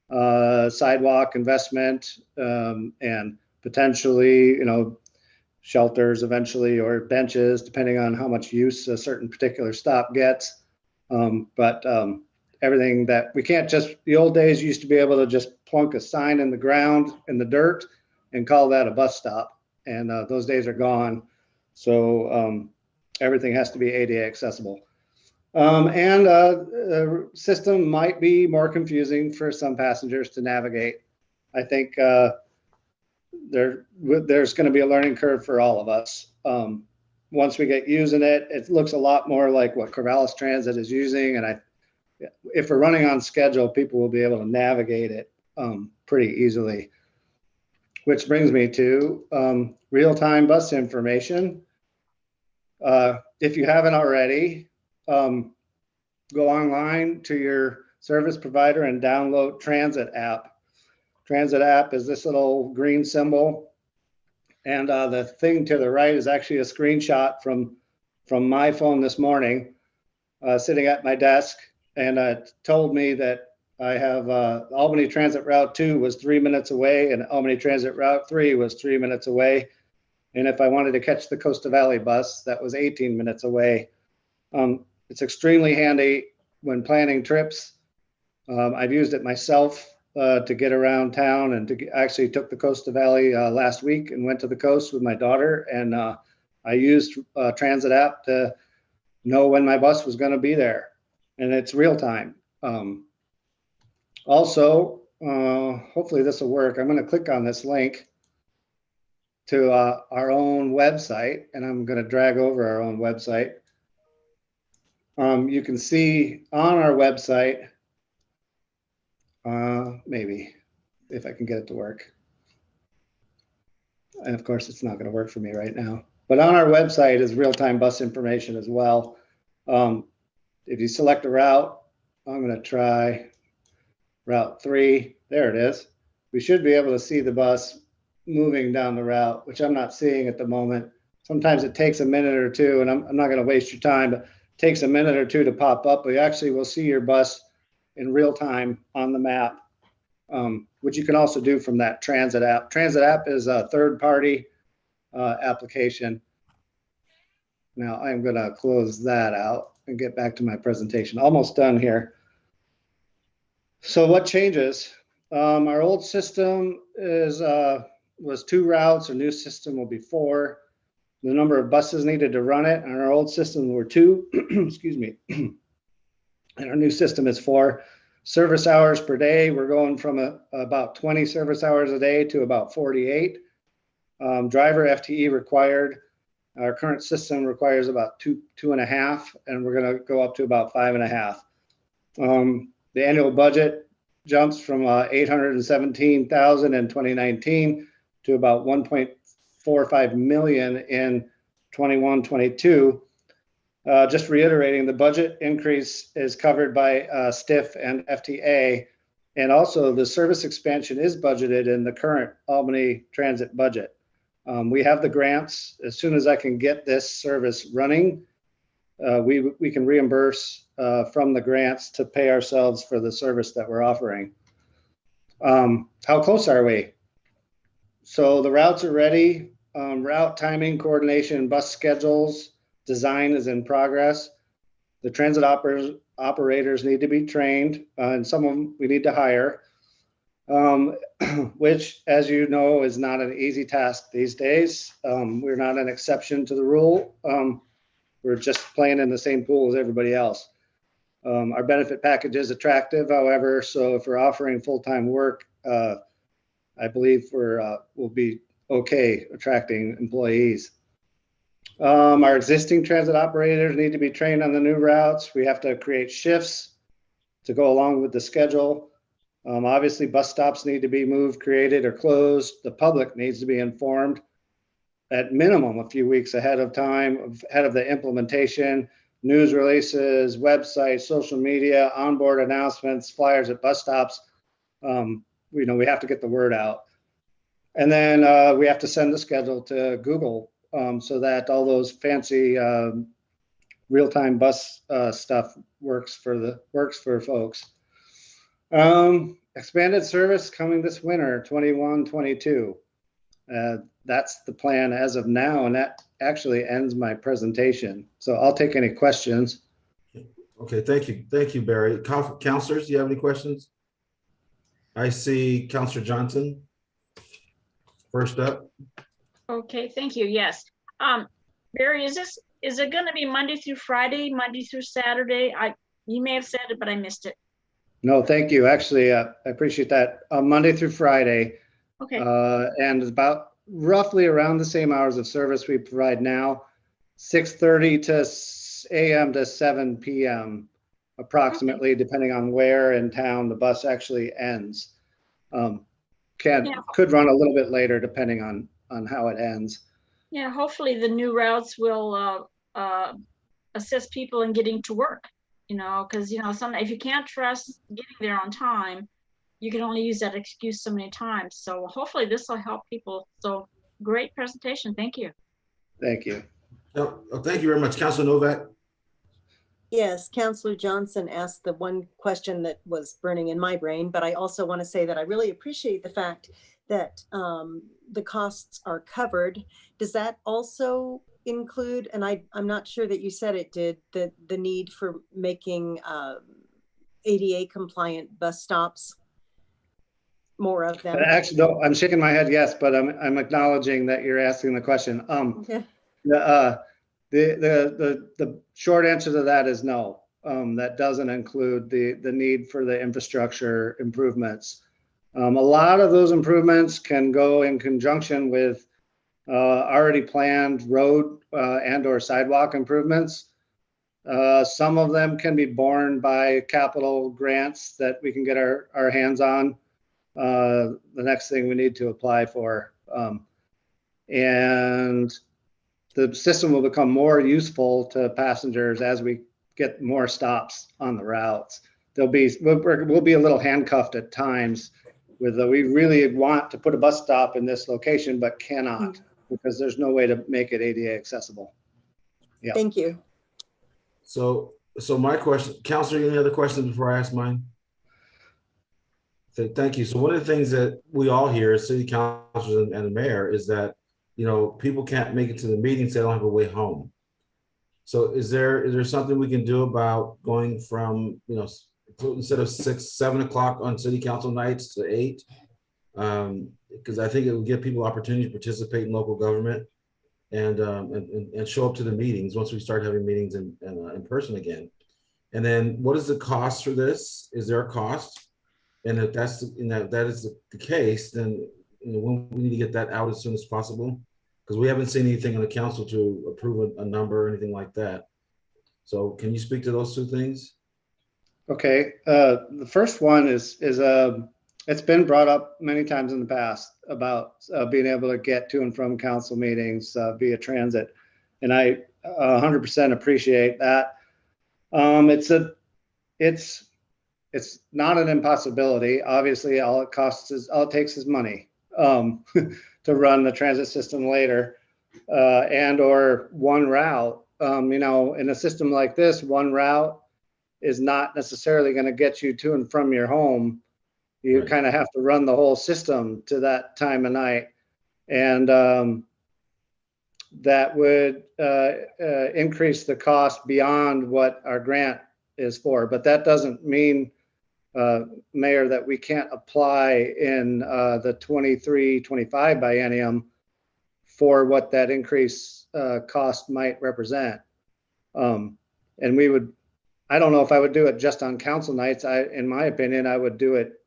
sidewalk investment, and potentially, shelters eventually, or benches, depending on how much use a certain particular stop gets. But everything that we can't just, the old days used to be able to just plunk a sign in the ground in the dirt and call that a bus stop. And those days are gone. So everything has to be ADA accessible. The system might be more confusing for some passengers to navigate. I think there's going to be a learning curve for all of us. Once we get using it, it looks a lot more like what Corvallis Transit is using. And if we're running on schedule, people will be able to navigate it pretty easily. Which brings me to real-time bus information. If you haven't already, go online to your service provider and download Transit app. Transit app is this little green symbol. And the thing to the right is actually a screenshot from my phone this morning, sitting at my desk. And it told me that I have Albany Transit Route 2 was 3 minutes away and Albany Transit Route 3 was 3 minutes away. And if I wanted to catch the Costa Valley bus, that was 18 minutes away. It's extremely handy when planning trips. I've used it myself to get around town, and actually took the Costa Valley last week and went to the coast with my daughter. And I used Transit app to know when my bus was going to be there, and it's real time. Also, hopefully this will work. I'm going to click on this link to our own website, and I'm going to drag over our own website. You can see on our website, maybe if I can get it to work. And of course, it's not going to work for me right now. But on our website is real-time bus information as well. If you select a route, I'm going to try Route 3. There it is. We should be able to see the bus moving down the route, which I'm not seeing at the moment. Sometimes it takes a minute or two, and I'm not going to waste your time, but it takes a minute or two to pop up. But you actually will see your bus in real time on the map, which you can also do from that Transit app. Transit app is a third-party application. Now I'm going to close that out and get back to my presentation. Almost done here. So what changes? Our old system was 2 routes. Our new system will be 4. The number of buses needed to run it on our old system were 2. Excuse me. And our new system is 4. Service hours per day, we're going from about 20 service hours a day to about 48. Driver FTE required, our current system requires about 2.5, and we're going to go up to about 5.5. The annual budget jumps from $817,000 in 2019 to about 1.45 million in 21-22. Just reiterating, the budget increase is covered by STIF and FTA, and also the service expansion is budgeted in the current Albany Transit budget. We have the grants. As soon as I can get this service running, we can reimburse from the grants to pay ourselves for the service that we're offering. How close are we? So the routes are ready. Route timing, coordination, bus schedules, design is in progress. The transit operators need to be trained, and some of them we need to hire, which, as you know, is not an easy task these days. We're not an exception to the rule. We're just playing in the same pool as everybody else. Our benefit package is attractive, however, so if we're offering full-time work, I believe we'll be okay attracting employees. Our existing transit operators need to be trained on the new routes. We have to create shifts to go along with the schedule. Obviously, bus stops need to be moved, created, or closed. The public needs to be informed at minimum a few weeks ahead of time, ahead of the implementation, news releases, websites, social media, onboard announcements, flyers at bus stops. We have to get the word out. And then we have to send the schedule to Google so that all those fancy real-time bus stuff works for folks. Expanded service coming this winter, 21-22. That's the plan as of now, and that actually ends my presentation. So I'll take any questions. Okay, thank you. Thank you, Barry. Counselors, do you have any questions? I see Counselor Johnson first up. Okay, thank you. Yes. Barry, is this is it gonna be Monday through Friday, Monday through Saturday? You may have said it, but I missed it. No, thank you. Actually, I appreciate that. Monday through Friday. Okay, And it's about roughly around the same hours of service we provide now, 6:30 a.m. to 7 p.m. approximately, depending on where in town the bus actually ends. Could run a little bit later depending on how it ends. yeah, hopefully the new routes will assist people in getting to work, because, if you can't trust getting there on time, you can only use that excuse so many times. So hopefully this will help people. So great presentation. Thank you. Thank you. Thank you very much. Councilor Novak. Yes, Councillor Johnson asked the one question that was burning in my brain, but I also want to say that I really appreciate the fact that the costs are covered. Does that also include, and I'm not sure that you said it did, the need for making ADA compliant bus stops, more of them? Actually, no, I'm shaking my head yes, but I'm acknowledging that you're asking the question. Okay. The short answer to that is no. That doesn't include the need for the infrastructure improvements. A lot of those improvements can go in conjunction with already planned road and or sidewalk improvements. Some of them can be borne by capital grants that we can get our hands on. The next thing we need to apply for. And the system will become more useful to passengers as we get more stops on the routes. We'll be a little handcuffed at times with we really want to put a bus stop in this location, but cannot because there's no way to make it ADA accessible. Yeah. Thank you. So my question, Councilor, any other questions before I ask mine? Thank you. So one of the things that we all hear as city councilors and the mayor is that, people can't make it to the meetings, they don't have a way home. So is there something we can do about going from, instead of 6, 7 o'clock on city council nights to 8? Because I think it will give people opportunity to participate in local government and show up to the meetings once we start having meetings in person again. And then what is the cost for this? Is there a cost? And if that is the case, then we need to get that out as soon as possible, because we haven't seen anything on the council to approve a number or anything like that. So can you speak to those two things? Okay. The first one is it's been brought up many times in the past about being able to get to and from council meetings via transit, and I 100% appreciate that. It's not an impossibility. Obviously, all it takes is money to run the transit system later, and or one route. In a system like this, one route is not necessarily going to get you to and from your home. You Right. kind of have to run the whole system to that time of night, and that would increase the cost beyond what our grant is for. But that doesn't mean, Mayor, that we can't apply in the 23-25 biennium for what that increase cost might represent. And I don't know if I would do it just on council nights. In my opinion, I would do it.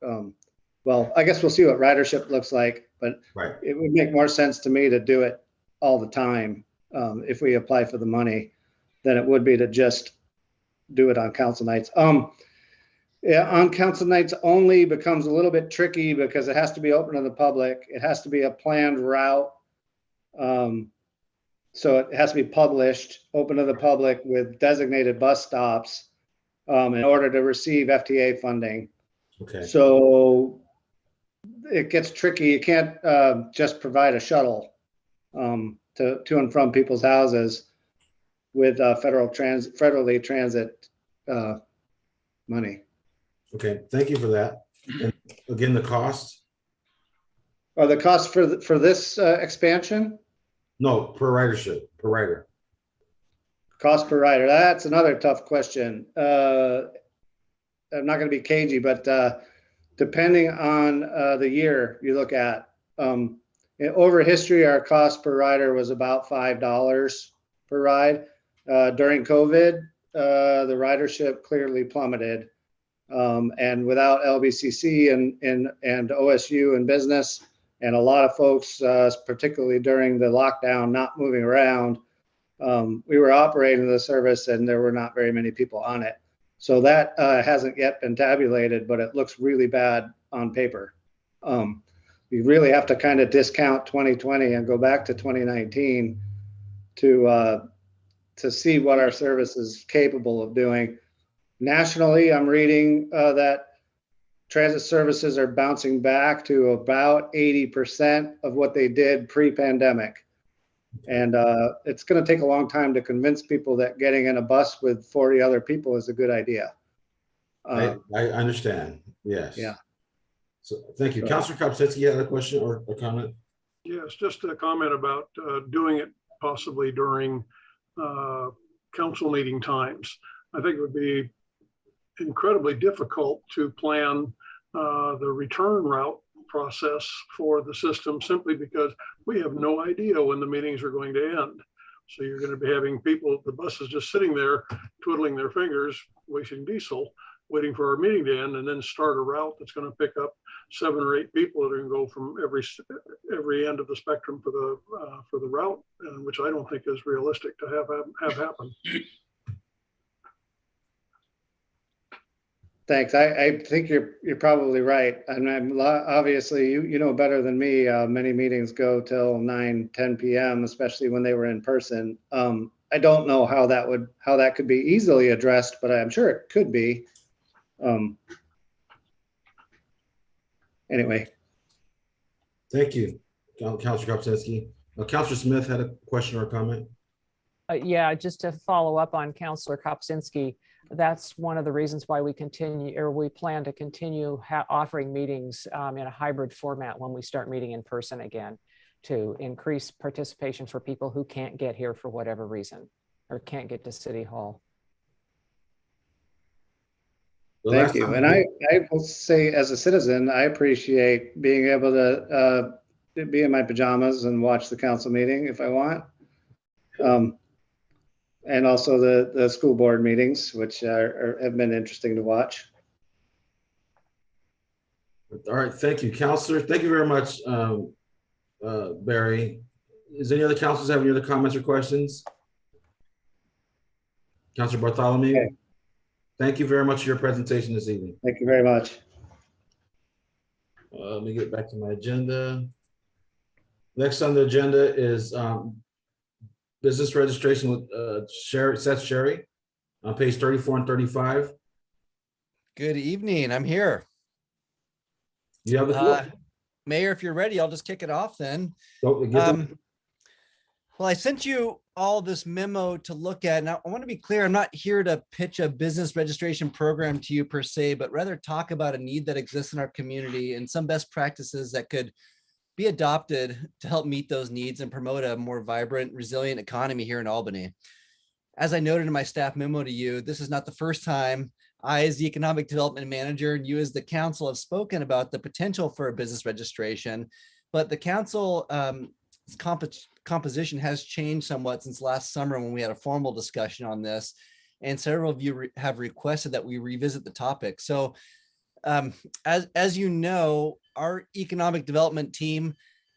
Well, I guess we'll see what ridership looks like, but Right. it would make more sense to me to do it all the time if we apply for the money than it would be to just do it on council nights. Yeah, on council nights only becomes a little bit tricky because it has to be open to the public. It has to be a planned route. So it has to be published, open to the public with designated bus stops in order to receive FTA funding. Okay. So it gets tricky. You can't just provide a shuttle to and from people's houses with federally transit money. Okay. Thank you for that. And again, the cost? Are the costs for this expansion? No, per ridership, per rider. Cost per rider. That's another tough question. I'm not going to be cagey, but depending on the year you look at, over history, our cost per rider was about $5 per ride. During COVID, the ridership clearly plummeted. And without LBCC and OSU and business, and a lot of folks, particularly during the lockdown, not moving around, we were operating the service and there were not very many people on it. So that hasn't yet been tabulated, but it looks really bad on paper. You really have to kind of discount 2020 and go back to 2019 to see what our service is capable of doing. Nationally, I'm reading that transit services are bouncing back to about 80% of what they did pre-pandemic. And it's going to take a long time to convince people that getting in a bus with 40 other people is a good idea. I understand. Yes. Yeah. So thank you. Councilor Kopsitsky, you had a question or a comment? Yes, just a comment about doing it possibly during council meeting times. I think it would be incredibly difficult to plan the return route process for the system simply because we have no idea when the meetings are going to end. So you're going to be having people, the buses just sitting there twiddling their fingers, wasting diesel, waiting for our meeting to end, and then start a route that's going to pick up 7 or 8 people that are going to go from every end of the spectrum for the route, which I don't think is realistic to have happen. Thanks. I think you're probably right. And obviously you know better than me. Many meetings go till 9, 10 p.m., especially when they were in person. I don't know how that could be easily addressed, but I'm sure it could be. Anyway. Thank you, Councilor Kopsitsky. Councilor Smith had a question or a comment. Yeah, just to follow up on Councilor Kopsitsky, that's one of the reasons why we plan to continue offering meetings in a hybrid format when we start meeting in person again, to increase participation for people who can't get here for whatever reason or can't get to City Hall. Thank you. And I will say, as a citizen, I appreciate being able to be in my pajamas and watch the council meeting if I want. And also the school board meetings, which have been interesting to watch. All right, thank you, Councilor. Thank you very much, Barry. Is any other councilors have any other comments or questions? Councilor Bartholomew, okay. Thank you very much for your presentation this evening. Thank you very much. Let me get back to my agenda. Next on the agenda is business registration with Seth Sherry on page 34 and 35. Good evening. I'm here. You have the floor. Mayor, if you're ready, I'll just kick it off then. Well, I sent you all this memo to look at. Now, I want to be clear, I'm not here to pitch a business registration program to you per se, but rather talk about a need that exists in our community and some best practices that could be adopted to help meet those needs and promote a more vibrant, resilient economy here in Albany. As I noted in my staff memo to you, this is not the first time I, as the economic development manager, and you as the council have spoken about the potential for a business registration, but the council composition has changed somewhat since last summer when we had a formal discussion on this, and several of you have requested that we revisit the topic. So as you know, our economic development team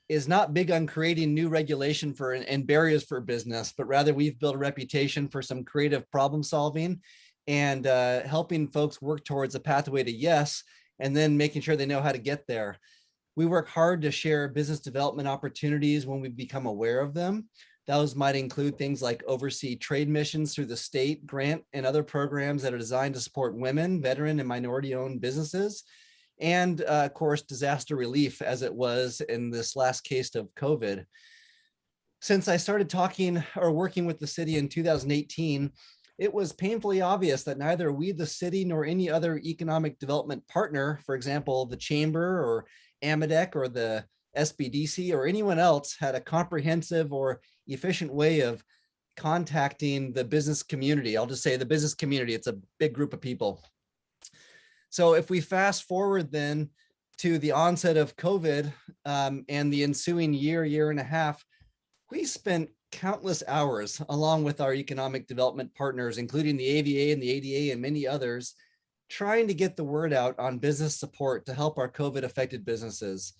is not big on creating new regulation for and barriers for business, but rather we've built a reputation for some creative problem solving and helping folks work towards a pathway to yes, and then making sure they know how to get there. We work hard to share business development opportunities when we become aware of them. Those might include things like overseas trade missions through the state grant and other programs that are designed to support women, veteran, and minority-owned businesses. And of course, disaster relief, as it was in this last case of COVID. Since I started talking or working with the city in 2018, it was painfully obvious that neither we, the city, nor any other economic development partner, for example, the Chamber or AMADEC or the SBDC or anyone else, had a comprehensive or efficient way of contacting the business community. I'll just say the business community, it's a big group of people. So if we fast forward then to the onset of COVID and the ensuing year and a half, we spent countless hours along with our economic development partners, including the AVA and the ADA and many others, trying to get the word out on business support to help our COVID affected businesses.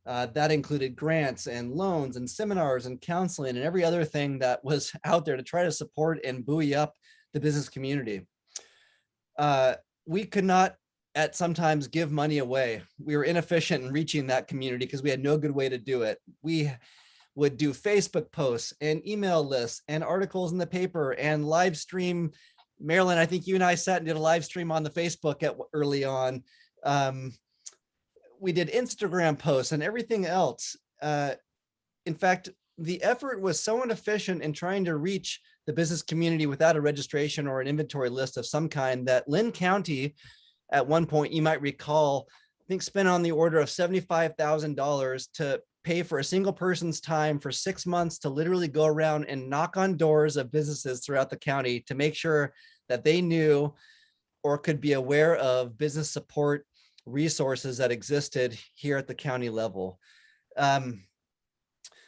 That included grants and loans and seminars and counseling and every other thing that was out there to try to support and buoy up the business community. We could not at sometimes give money away. We were inefficient in reaching that community because we had no good way to do it. We would do Facebook posts and email lists and articles in the paper and live stream. Marilyn, I think you and I sat and did a live stream on the Facebook early on. We did Instagram posts and everything else. In fact, the effort was so inefficient in trying to reach the business community without a registration or an inventory list of some kind that Lynn County, at one point, you might recall, I think spent on the order of $75,000 to pay for a single person's time for 6 months to literally go around and knock on doors of businesses throughout the county to make sure that they knew or could be aware of business support resources that existed here at the county level.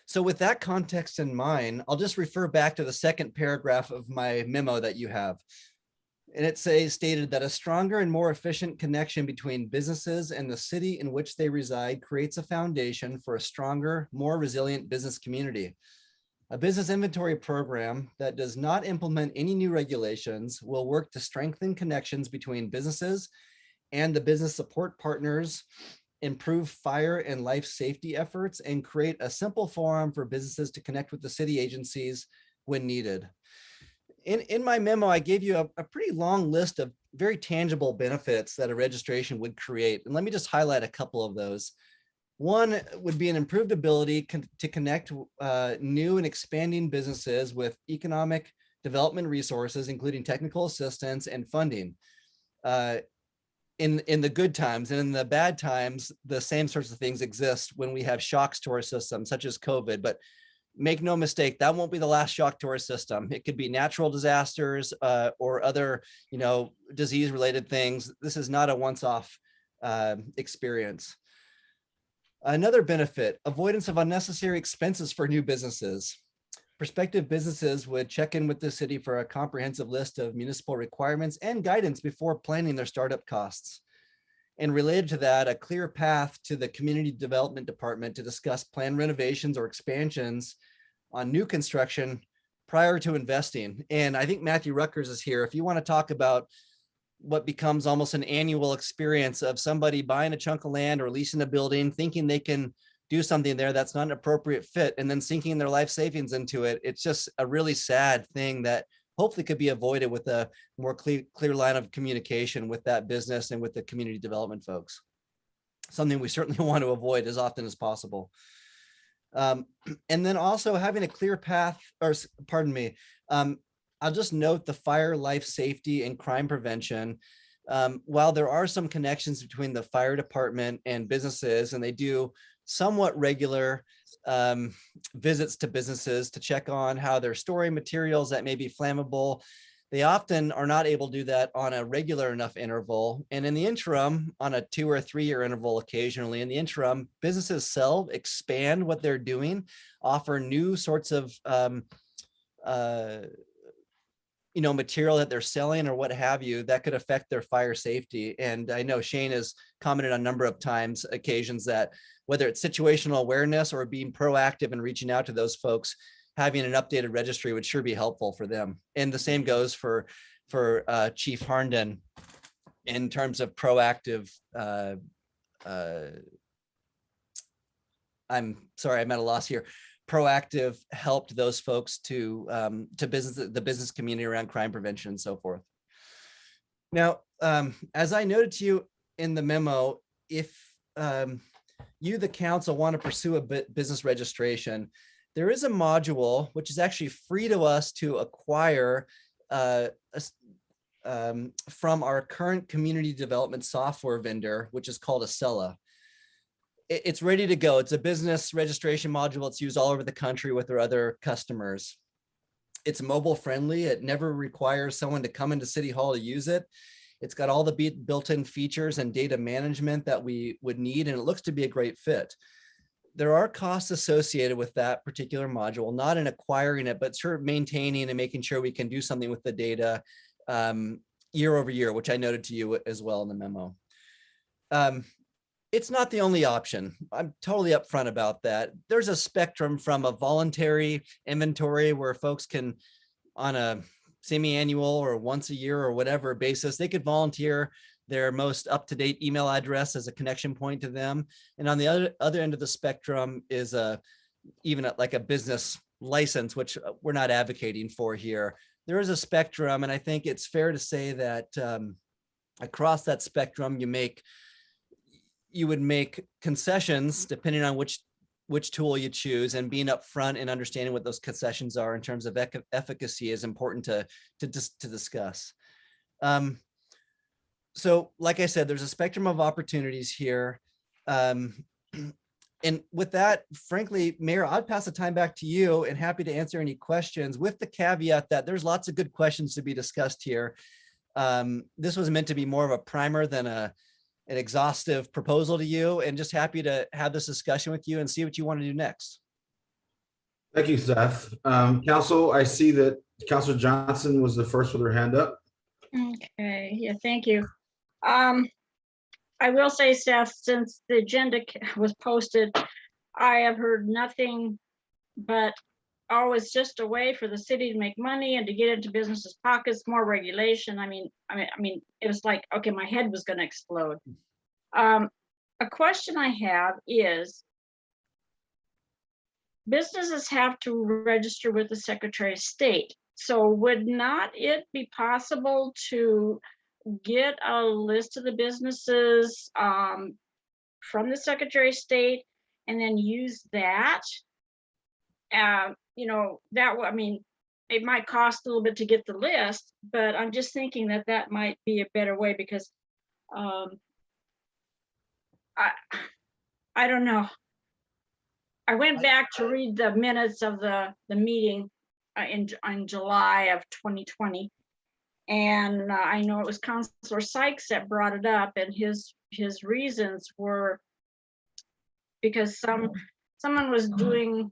So with that context in mind, I'll just refer back to the second paragraph of my memo that you have. And it stated that a stronger and more efficient connection between businesses and the city in which they reside creates a foundation for a stronger, more resilient business community. A business inventory program that does not implement any new regulations will work to strengthen connections between businesses and the business support partners, improve fire and life safety efforts, and create a simple forum for businesses to connect with the city agencies when needed. In my memo, I gave you a pretty long list of very tangible benefits that a registration would create. And let me just highlight a couple of those. One would be an improved ability to connect new and expanding businesses with economic development resources, including technical assistance and funding. In the good times, and in the bad times, the same sorts of things exist when we have shocks to our system, such as COVID. But make no mistake, that won't be the last shock to our system. It could be natural disasters or other, disease-related things. This is not a once-off experience. Another benefit: avoidance of unnecessary expenses for new businesses. Prospective businesses would check in with the city for a comprehensive list of municipal requirements and guidance before planning their startup costs. And related to that, a clear path to the Community Development Department to discuss planned renovations or expansions on new construction prior to investing. And I think Matthew Ruckers is here. If you want to talk about what becomes almost an annual experience of somebody buying a chunk of land or leasing a building, thinking they can do something there that's not an appropriate fit, and then sinking their life savings into it. It's just a really sad thing that hopefully could be avoided with a more clear line of communication with that business and with the community development folks. Something we certainly want to avoid as often as possible. And then also having a clear path, or pardon me, I'll just note the fire, life safety, and crime prevention. While there are some connections between the fire department and businesses, and they do somewhat regular visits to businesses to check on how they're storing materials that may be flammable, they often are not able to do that on a regular enough interval. And in the interim, on a 2 or 3 year interval occasionally, in the interim, businesses expand what they're doing, offer new sorts of material that they're selling or what have you that could affect their fire safety. And I know Shane has commented on a number of occasions that whether it's situational awareness or being proactive and reaching out to those folks, having an updated registry would sure be helpful for them. And the same goes for Chief Harnden in terms of proactive. I'm sorry, I'm at a loss here. Proactive help to those folks to the business community around crime prevention and so forth. Now, as I noted to you in the memo, if you, the council, want to pursue a business registration, there is a module which is actually free to us to acquire from our current community development software vendor, which is called Acela. It's ready to go. It's a business registration module. It's used all over the country with our other customers. It's mobile friendly. It never requires someone to come into City Hall to use it. It's got all the built-in features and data management that we would need, and it looks to be a great fit. there are costs associated with that particular module, not in acquiring it, but sort of maintaining and making sure we can do something with the data year over year, which I noted to you as well in the memo. It's not the only option. I'm totally upfront about that. There's a spectrum from a voluntary inventory where folks can, on a semi-annual or once a year or whatever basis, they could volunteer their most up-to-date email address as a connection point to them. And on the other end of the spectrum is even like a business license, which we're not advocating for here. There is a spectrum, and I think it's fair to say that across that spectrum, you would make concessions depending on which tool you choose, and being upfront and understanding what those concessions are in terms of efficacy is important to discuss. So like I said, there's a spectrum of opportunities here. And with that, frankly, Mayor, I'd pass the time back to you and happy to answer any questions, with the caveat that there's lots of good questions to be discussed here. This was meant to be more of a primer than an exhaustive proposal to you, and just happy to have this discussion with you and see what you want to do next. Thank you, Seth. Council, I see that Councilor Johnson was the first with her hand up. Okay, yeah, thank you. I will say, Seth, since the agenda was posted, I have heard nothing but, oh, it's just a way for the city to make money and to get into businesses' pockets, more regulation. I mean, it was like, okay, my head was going to explode. A question I have is, businesses have to register with the Secretary of State. So would not it be possible to get a list of the businesses from the Secretary of State and then use that? You know, I mean, it might cost a little bit to get the list, but I'm just thinking that that might be a better way, because I don't know. I went back to read the minutes of the meeting in July of 2020. And I know it was Councilor Sykes that brought it up, and his reasons were because someone was doing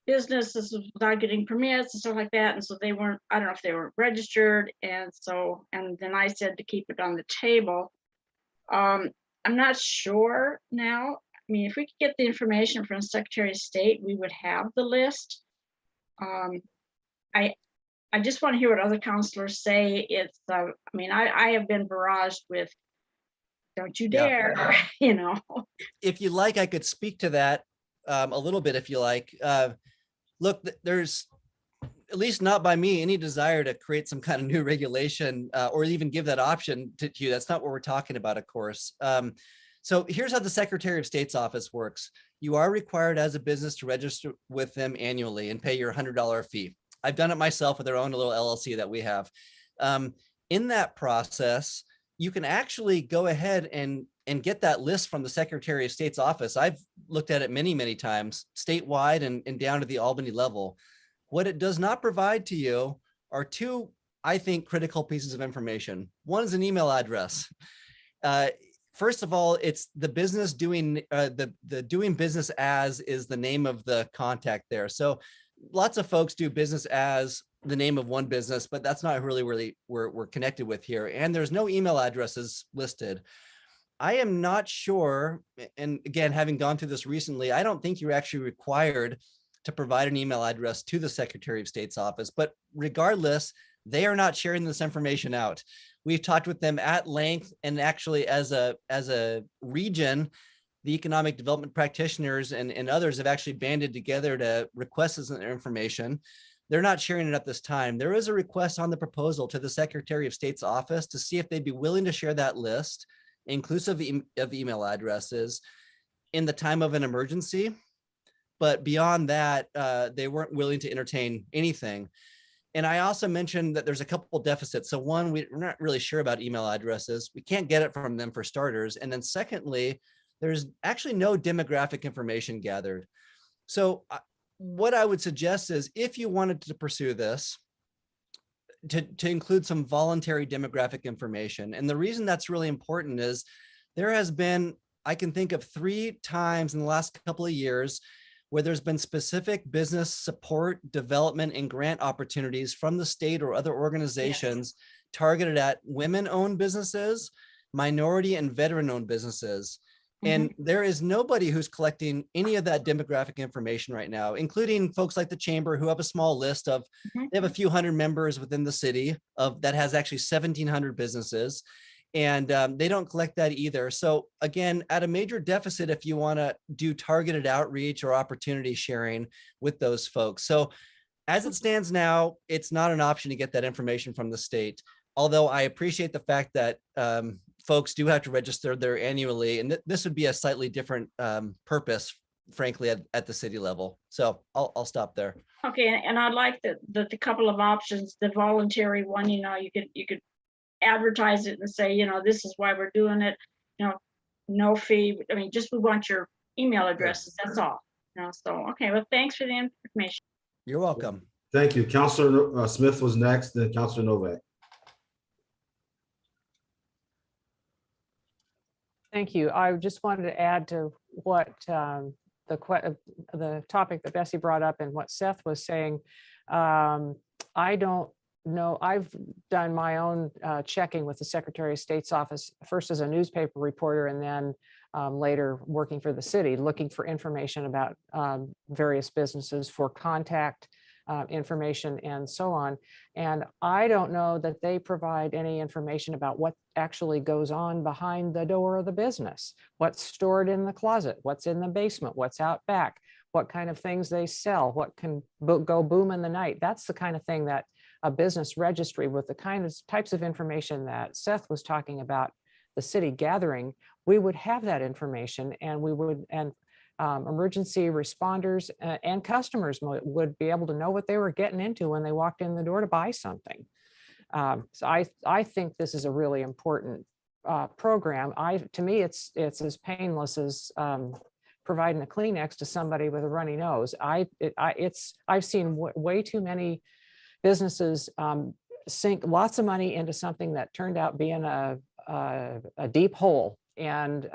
businesses without getting permits and stuff like that, and so they weren't, I don't know if they were registered, and then I said to keep it on the table. I'm not sure now. I mean, if we could get the information from the Secretary of State, we would have the list. I just want to hear what other counselors say. It's, I mean, I have been barraged with, don't you dare, you know. If you like, I could speak to that a little bit, if you like. Look, there's, at least not by me, any desire to create some kind of new regulation or even give that option to you. That's not what we're talking about, of course. So here's how the Secretary of State's office works. You are required as a business to register with them annually and pay your $100 fee. I've done it myself with their own little LLC that we have. In that process, you can actually go ahead and get that list from the Secretary of State's office. I've looked at it many, many times, statewide and down to the Albany level. What it does not provide to you are two, I think, critical pieces of information. One is an email address. First of all, it's the business doing, the doing business as is the name of the contact there. So lots of folks do business as the name of one business, but that's not really we're connected with here. And there's no email addresses listed. I am not sure, and again, having gone through this recently, I don't think you're actually required to provide an email address to the Secretary of State's office, but regardless, they are not sharing this information out. We've talked with them at length, and actually as a region, the economic development practitioners and others have actually banded together to request this information. They're not sharing it at this time. There is a request on the proposal to the Secretary of State's office to see if they'd be willing to share that list, inclusive of email addresses, in the time of an emergency. But beyond that, they weren't willing to entertain anything. And I also mentioned that there's a couple deficits. So one, we're not really sure about email addresses. We can't get it from them for starters. And then secondly, there's actually no demographic information gathered. So what I would suggest is, if you wanted to pursue this, to include some voluntary demographic information. And the reason that's really important is there has been I can think of 3 times in the last couple of years where there's been specific business support, development, and grant opportunities from the state or other organizations targeted at women-owned businesses, minority and veteran-owned businesses. And there is nobody who's collecting any of that demographic information right now, including folks like the chamber who have a small list of, they have a few hundred members within the city of that has actually 1,700 businesses. And they don't collect that either. So again, at a major deficit if you want to do targeted outreach or opportunity sharing with those folks. So as it stands now, it's not an option to get that information from the state. Although I appreciate the fact that folks do have to register there annually, and this would be a slightly different purpose, frankly, at the city level. So I'll stop there. Okay, and I'd like the couple of options, the voluntary one, you could advertise it and say, this is why we're doing it, no fee. I mean, just we want your email addresses, that's all. So, okay, well, thanks for the information. You're welcome. Thank you. Counselor Smith was next, then Counselor Novak. Thank you. I just wanted to add to what the topic that Bessie brought up and what Seth was saying. I don't know. I've done my own checking with the Secretary of State's office, first as a newspaper reporter and then later working for the city, looking for information about various businesses for contact information and so on. And I don't know that they provide any information about what actually goes on behind the door of the business, what's stored in the closet, what's in the basement, what's out back, what kind of things they sell, what can go boom in the night. That's the kind of thing that a business registry with the types of information that Seth was talking about, the city gathering, we would have that information and we would, emergency responders and customers would be able to know what they were getting into when they walked in the door to buy something. So I think this is a really important program. To me, it's as painless as providing a Kleenex to somebody with a runny nose. I've seen way too many businesses sink lots of money into something that turned out being a deep hole. And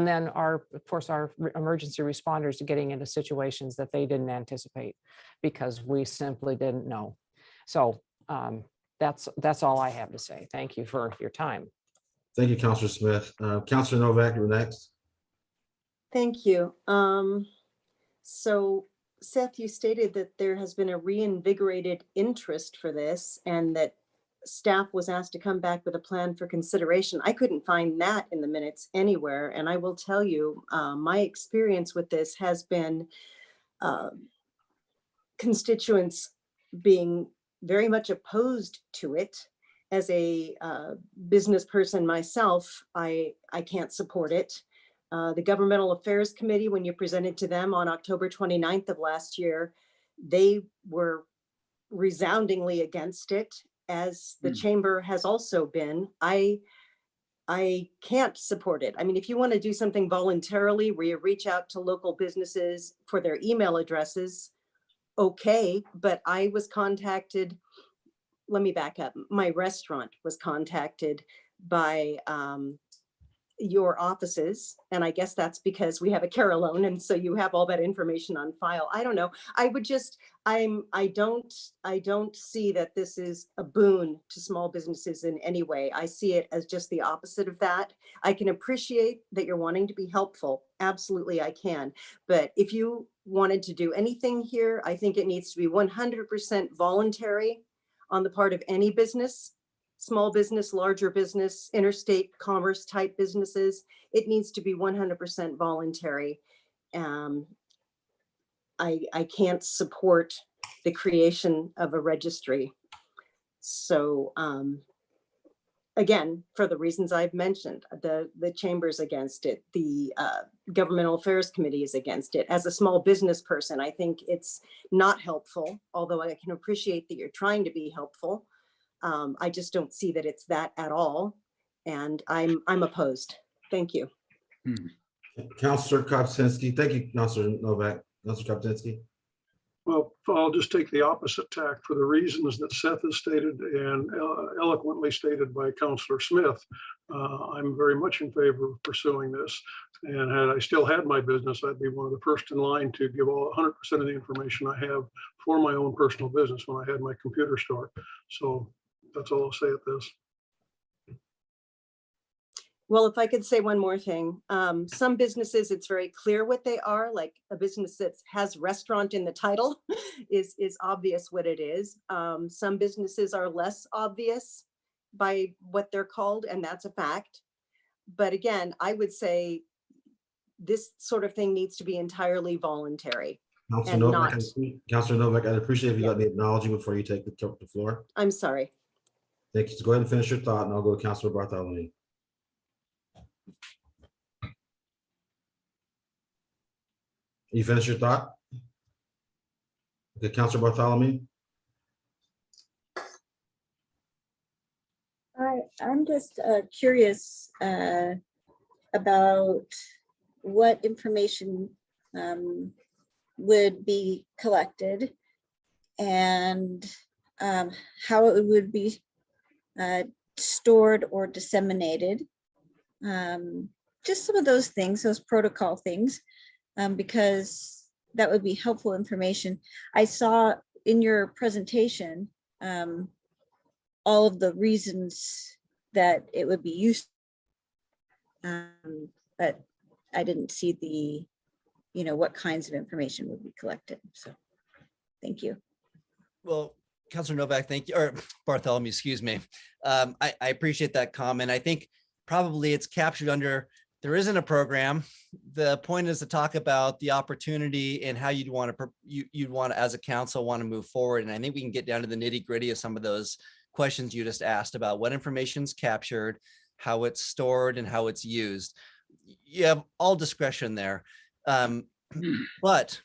then of course, our emergency responders are getting into situations that they didn't anticipate because we simply didn't know. So that's all I have to say. Thank you for your time. Thank you, Counselor Smith. Counselor Novak, you're next. Thank you. So Seth, you stated that there has been a reinvigorated interest for this and that staff was asked to come back with a plan for consideration. I couldn't find that in the minutes anywhere. And I will tell you, my experience with this has been constituents being very much opposed to it. As a business person myself, I can't support it. The Governmental Affairs Committee, when you presented to them on October 29th of last year, they were resoundingly against it, as the chamber has also been. I can't support it. I mean, if you want to do something voluntarily where you reach out to local businesses for their email addresses, okay, but I was contacted, let me back up. My restaurant was contacted by your offices, and I guess that's because we have a care loan, and so you have all that information on file. I don't know. I would just, I don't see that this is a boon to small businesses in any way. I see it as just the opposite of that. I can appreciate that you're wanting to be helpful. Absolutely, I can. But if you wanted to do anything here, I think it needs to be 100% voluntary on the part of any business. Small business, larger business, interstate commerce type businesses, it needs to be 100% voluntary. I can't support the creation of a registry. So again, for the reasons I've mentioned, the chamber's against it, the Governmental Affairs Committee is against it. As a small business person, I think it's not helpful, although I can appreciate that you're trying to be helpful. I just don't see that it's that at all. And I'm opposed. Thank you. Counselor Kopczynski. Thank you, Counselor Novak. Counselor Kopczynski. Well, I'll just take the opposite tack for the reasons that Seth has stated and eloquently stated by Counselor Smith. I'm very much in favor of pursuing this. And had I still had my business, I'd be one of the first in line to give all 100% of the information I have for my own personal business when I had my computer store. So that's all I'll say at this. Well, if I could say one more thing, some businesses, it's very clear what they are, like a business that has restaurant in the title is obvious what it is. Some businesses are less obvious by what they're called, and that's a fact. But again, I would say this sort of thing needs to be entirely voluntary. Councilor and Novak, I'd appreciate if you Yeah. let me acknowledge you before you take the floor. I'm sorry. Thank you. So go ahead and finish your thought, and I'll go to Councilor Bartholomew. You finish your thought? Okay, Councilor Bartholomew. I'm just curious about what information would be collected and how it would be stored or disseminated. Just some of those things, those protocol things, because that would be helpful information. I saw in your presentation all of the reasons that it would be used, but I didn't see the, what kinds of information would be collected. So thank you. Well, Councilor Novak, thank you, or Bartholomew, excuse me. I appreciate that comment. I think probably it's captured under, there isn't a program. The point is to talk about the opportunity and how you'd want to, as a council, want to move forward. And I think we can get down to the nitty gritty of some of those questions you just asked about what information is captured, how it's stored, and how it's used. You have all discretion there. But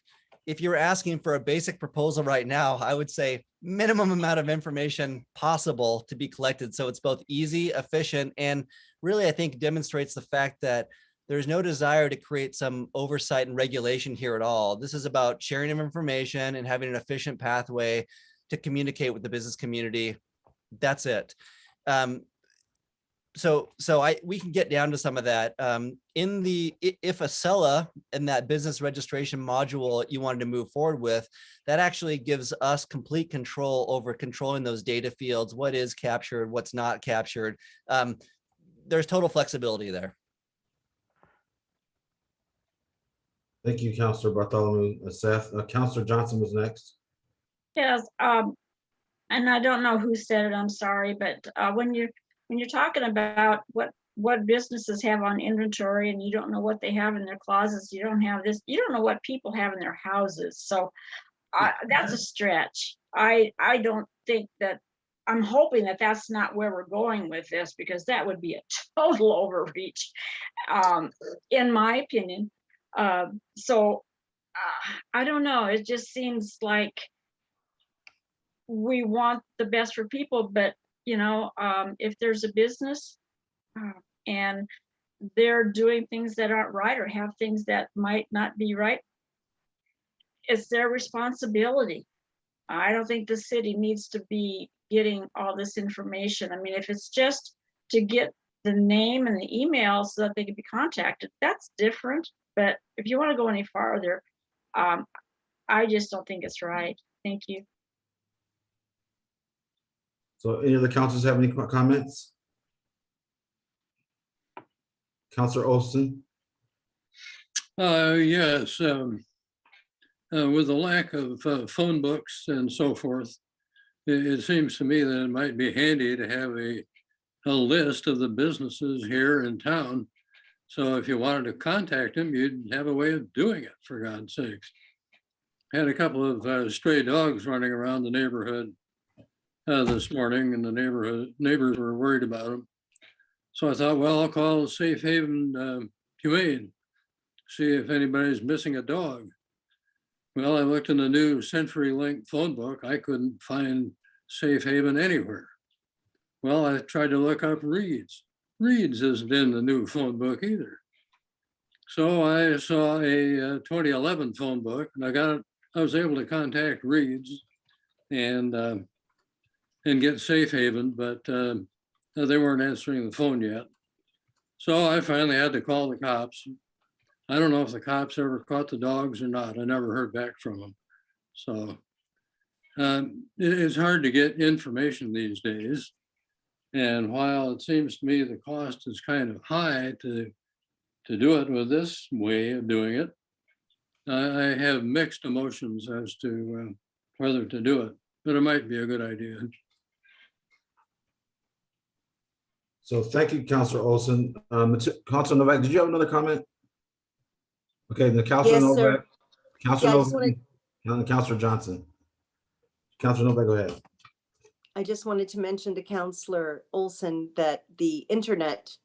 if you're asking for a basic proposal right now, I would say minimum amount of information possible to be collected. So it's both easy, efficient, and really, I think demonstrates the fact that there's no desire to create some oversight and regulation here at all. This is about sharing of information and having an efficient pathway to communicate with the business community. That's it. We can get down to some of that. If a SELA and that business registration module you wanted to move forward with, that actually gives us complete control over controlling those data fields, what is captured, what's not captured. There's total flexibility there. Thank you, Councilor Bartholomew. Seth, Councilor Johnson was next. Yes, and I don't know who said it, I'm sorry, but when you're talking about what businesses have on inventory and you don't know what they have in their closets, you don't know what people have in their houses. So that's a stretch. I don't think that, I'm hoping that that's not where we're going with this, because that would be a total overreach, in my opinion. I don't know. It just seems like we want the best for people, but if there's a business and they're doing things that aren't right or have things that might not be right, it's their responsibility. I don't think the city needs to be getting all this information. I mean, if it's just to get the name and the email so that they can be contacted, that's different. But if you want to go any farther, I just don't think it's right. Thank you. So any of the councilors have any comments? Councilor Olson. Yes. With the lack of phone books and so forth, it seems to me that it might be handy to have a list of the businesses here in town. So if you wanted to contact them, you'd have a way of doing it, for God's sakes. I had a couple of stray dogs running around the neighborhood this morning, and the neighbors were worried about them. So I thought, well, I'll call Safe Haven Humane, see if anybody's missing a dog. Well, I looked in the new CenturyLink phone book. I couldn't find Safe Haven anywhere. Well, I tried to look up Reed's. Reed's isn't in the new phone book either. So I saw a 2011 phone book, and I got I was able to contact Reed's and get Safe Haven, but they weren't answering the phone yet. So I finally had to call the cops. I don't know if the cops ever caught the dogs or not. I never heard back from them. So it's hard to get information these days. And while it seems to me the cost is kind of high to do it with this way of doing it, I have mixed emotions as to whether to do it, but it might be a good idea. So thank you, Counselor Olson. Counselor Novak, did you have another comment? Okay, the Counselor Yes, sir. Novak, Counselor Yeah, I just Novak, and Counselor Johnson. Counselor Novak, go ahead. I just wanted to mention to Counselor Olson that the internet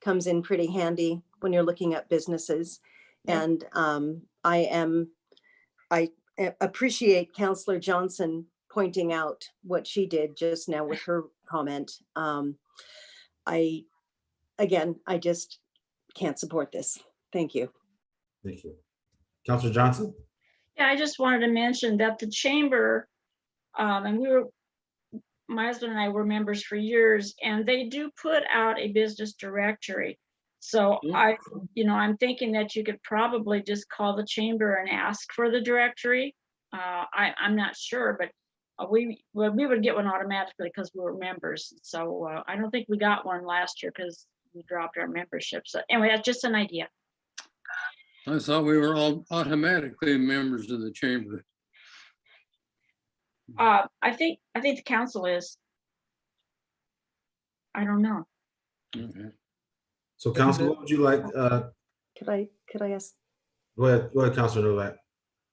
comes in pretty handy when you're looking at businesses. Yeah. And I appreciate Counselor Johnson pointing out what she did just now with her comment. I just can't support this. Thank you. Thank you. Counselor Johnson? Yeah, I just wanted to mention that the chamber, and my husband and I were members for years, and they do put out a business directory. So I'm thinking that you could probably just call the chamber and ask for the directory. I'm not sure, but we would get one automatically because we were members. So I don't think we got one last year because we dropped our membership. So anyway, that's just an idea. I thought we were all automatically members of the chamber. I think the council is. I don't know. Okay. So Counselor, what would you like? Could I ask? Go ahead, Counselor Novak.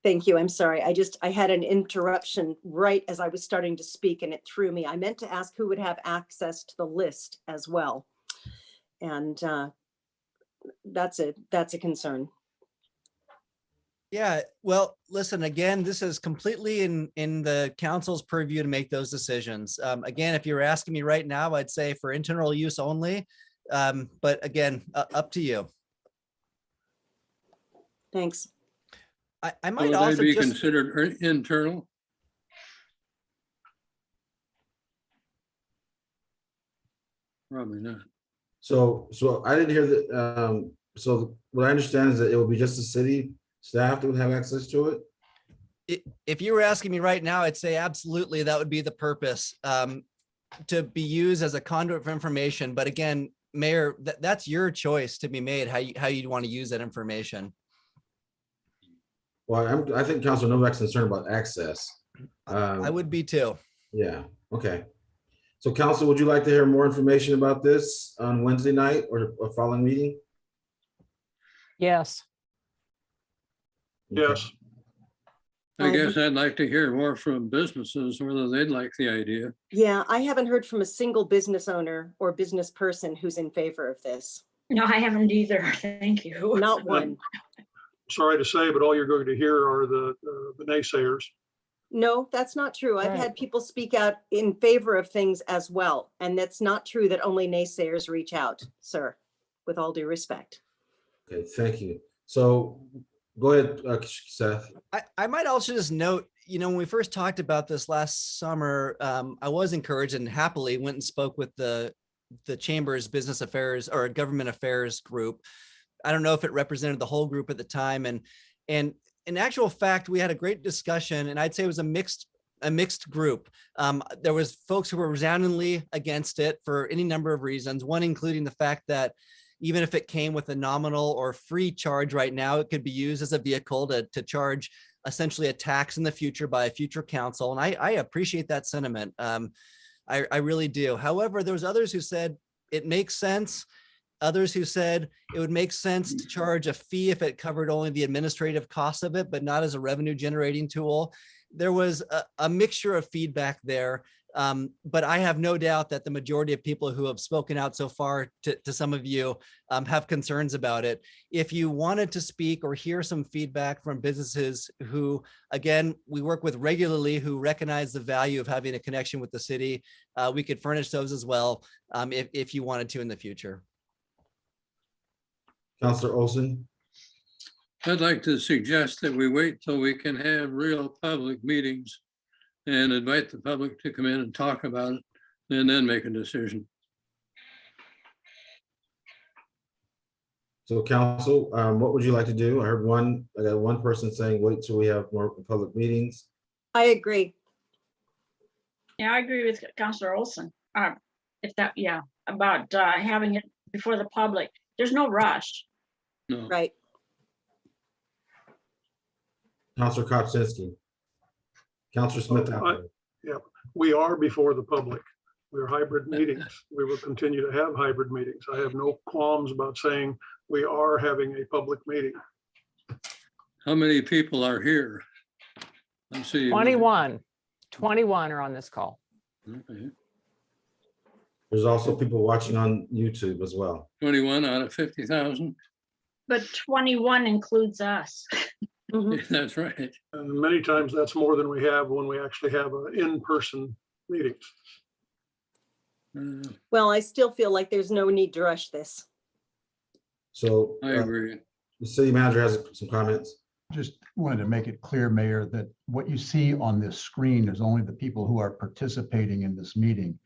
Thank you. I'm sorry. I had an interruption right as I was starting to speak and it threw me. I meant to ask who would have access to the list as well. And that's a concern. Yeah, well, listen, again, this is completely in the council's purview to make those decisions. Again, if you're asking me right now, I'd say for internal use only. But again, up to you. Thanks. I might Would also they be just considered internal? Probably not. So I didn't hear that. So what I understand is that it will be just the city staff that would have access to it? If you were asking me right now, I'd say absolutely that would be the purpose, to be used as a conduit for information. But again, Mayor, that's your choice to be made, how you'd want to use that information. Well, I think Councilor Novak's concerned about access. I would be too. Yeah, okay. So Council, would you like to hear more information about this on Wednesday night or a following meeting? Yes. Yes. I guess I'd like to hear more from businesses, whether they'd like the idea. Yeah, I haven't heard from a single business owner or business person who's in favor of this. No, I haven't either. Thank you. Not one. Sorry to say, but all you're going to hear are the naysayers. No, that's not true. I've had people speak out in favor of things as well. And that's not true that only naysayers reach out, sir, with all due respect. Okay, thank you. So go ahead, Seth. I might also just note, when we first talked about this last summer, I was encouraged and happily went and spoke with the Chamber's business affairs or government affairs group. I don't know if it represented the whole group at the time. And in actual fact, we had a great discussion, and I'd say it was a mixed group. There was folks who were resoundingly against it for any number of reasons, one including the fact that even if it came with a nominal or free charge right now, it could be used as a vehicle to charge essentially a tax in the future by a future council. And I appreciate that sentiment. I really do. However, there was others who said it makes sense. Others who said it would make sense to charge a fee if it covered only the administrative costs of it, but not as a revenue generating tool. There was a mixture of feedback there. But I have no doubt that the majority of people who have spoken out so far to some of you have concerns about it. If you wanted to speak or hear some feedback from businesses who, again, we work with regularly, who recognize the value of having a connection with the city, we could furnish those as well if you wanted to in the future. Councilor Olson. I'd like to suggest that we wait till we can have real public meetings and invite the public to come in and talk about it and then make a decision. So council, what would you like to do? I got one person saying, wait till we have more public meetings. I agree. Yeah, I agree with Counselor Olson. If that, yeah, about having it before the public. There's no rush. No. Right. Counselor Kopsinski. Counselor Smith. Yeah, we are before the public. We're hybrid meetings. We will continue to have hybrid meetings. I have no qualms about saying we are having a public meeting. How many people are here? Let's see. 21. 21 are on this call. Okay. There's also people watching on YouTube as well. 21 out of 50,000. But 21 includes us. That's right. And many times that's more than we have when we actually have in-person meetings. Well, I still feel like there's no need to rush this. So I agree. The city manager has some comments. Just wanted to make it clear, Mayor, that what you see on this screen is only the people who are participating in this meeting.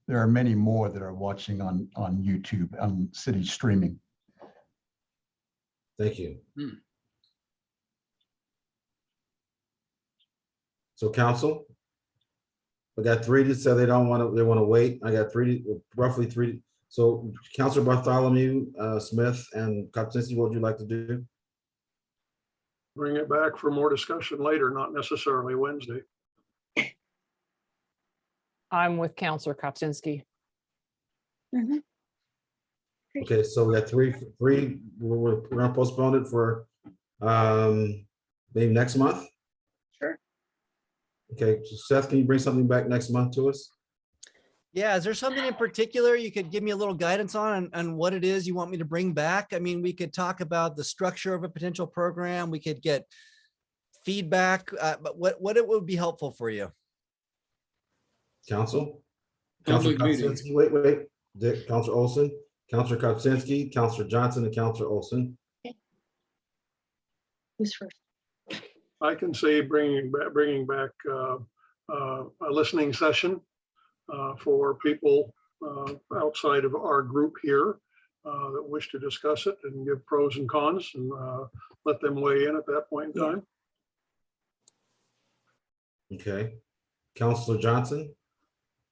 There are many more that are watching on YouTube, on city streaming. Thank you. So council, I got three that said they want to wait. I got roughly three. So Councilor Bartholomew, Smith, and Kopsinski, what would you like to do? Bring it back for more discussion later, not necessarily Wednesday. I'm with Counselor Kopsinski. Okay, so we got three. We're gonna postpone it for maybe next month. Sure. Okay, so Seth, can you bring something back next month to us? Yeah, is there something in particular you could give me a little guidance on what it is you want me to bring back? I mean, we could talk about the structure of a potential program. We could get feedback, but what it would be helpful for you? Council? Councilor Kopsinski, wait. Dick, Councilor Olson, Councilor Kopsinski, Councilor Johnson, and Councilor Olson. Who's first? I can say bringing back a listening session for people outside of our group here that wish to discuss it and give pros and cons and let them weigh in at that point in time. Okay. Councilor Johnson?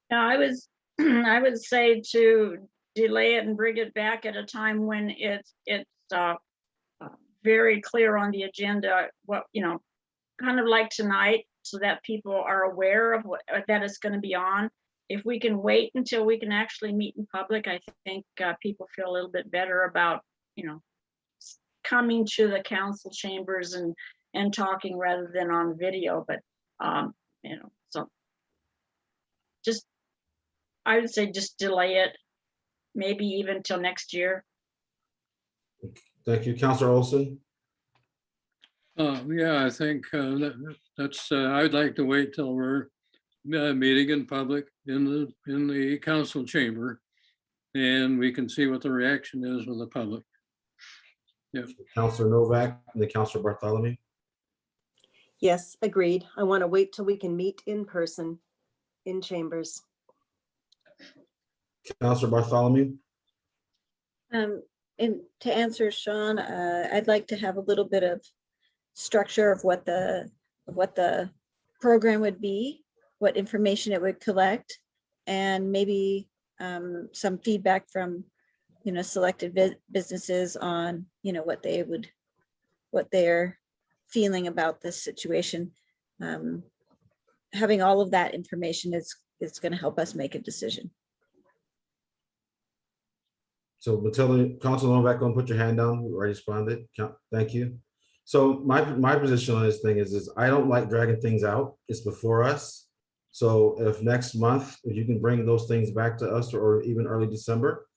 Yeah, I would say to delay it and bring it back at a time when it's very clear on the agenda, what, kind of like tonight, so that people are aware of that it's going to be on. If we can wait until we can actually meet in public, I think people feel a little bit better about, coming to the council chambers and talking rather than on video. But, so just, I would say just delay it, maybe even till next year. Thank you. Councilor Olson? Yeah, I think that's, I'd like to wait till we're meeting in public in the council chamber, and we can see what the reaction is with the public. Yeah. Councilor Novak and the Councilor Bartholomew? Yes, agreed. I want to wait till we can meet in person in chambers. Councilor Bartholomew? And to answer Sean, I'd like to have a little bit of structure of what the program would be, what information it would collect, and maybe some feedback from selected businesses on what they're feeling about this situation. Having all of that information is going to help us make a decision. So Matilda, Councilor Novak, go and put your hand down. We already responded. Thank you. So my position on this thing is I don't like dragging things out. It's before us. So if next month, if you can bring those things back to us or even early December,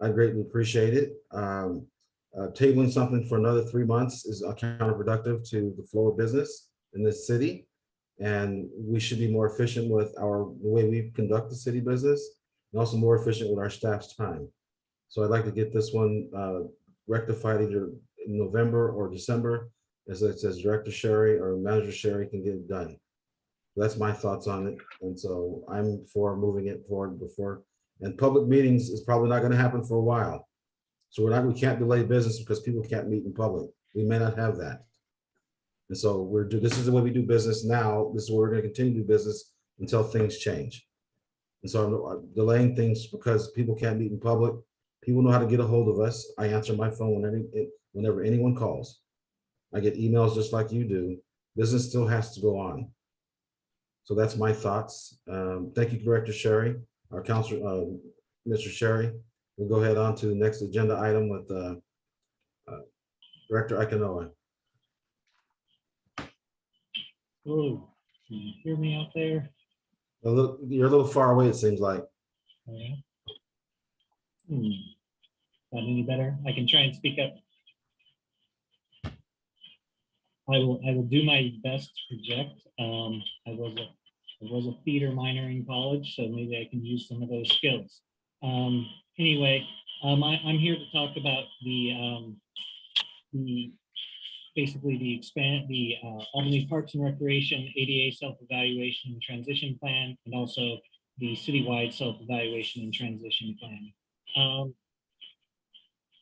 I greatly appreciate it. Tabling something for another 3 months is counterproductive to the flow of business in this city. And we should be more efficient with the way we conduct the city business, and also more efficient with our staff's time. So I'd like to get this one rectified either in November or December as it says, Director Sherry or Manager Sherry can get it done. That's my thoughts on it. And so I'm for moving it forward before, and public meetings is probably not going to happen for a while. So we can't delay business because people can't meet in public. We may not have that. And so this is the way we do business now. This is where we're going to continue to do business until things change. And so I'm delaying things because people can't meet in public. People know how to get a hold of us. I answer my phone whenever anyone calls. I get emails just like you do. Business still has to go on. So that's my thoughts. Thank you, Director Sherry, our Counselor, Mr. Sherry. We'll go ahead on to the next agenda item with Director Ikanoa. Oh, can you hear me out there? You're a little far away, it seems like. Oh, yeah. Not any better? I can try and speak up. I will do my best to project. I was a theater minor in college, so maybe I can use some of those skills. Anyway, I'm here to talk about the Albany Parks and Recreation ADA self-evaluation and transition plan, and also the citywide self-evaluation and transition plan.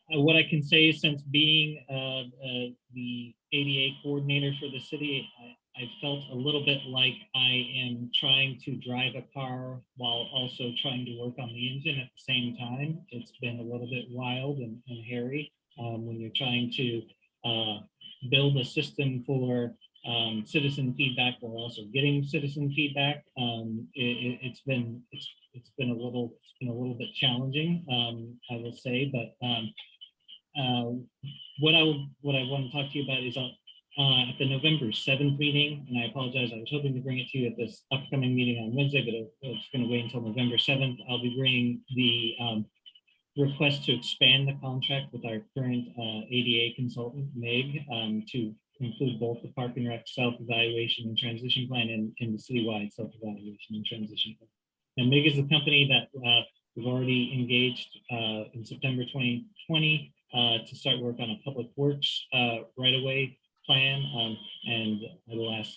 What I can say is, since being the ADA coordinator for the city, I felt a little bit like I am trying to drive a car while also trying to work on the engine at the same time. It's been a little bit wild and hairy when you're trying to build a system for citizen feedback while also getting citizen feedback. It's been a little bit challenging, I will say, but what I want to talk to you about is at the November 7th meeting, and I apologize, I was hoping to bring it to you at this upcoming meeting on Wednesday, but it's going to wait until November 7th. I'll be bringing the request to expand the contract with our current ADA consultant, Meg, to include both the Park and Rec self-evaluation and transition plan and the citywide self-evaluation and transition plan. And Meg is a company that we've already engaged in September 2020 to start work on a public works right-of-way plan. And I will ask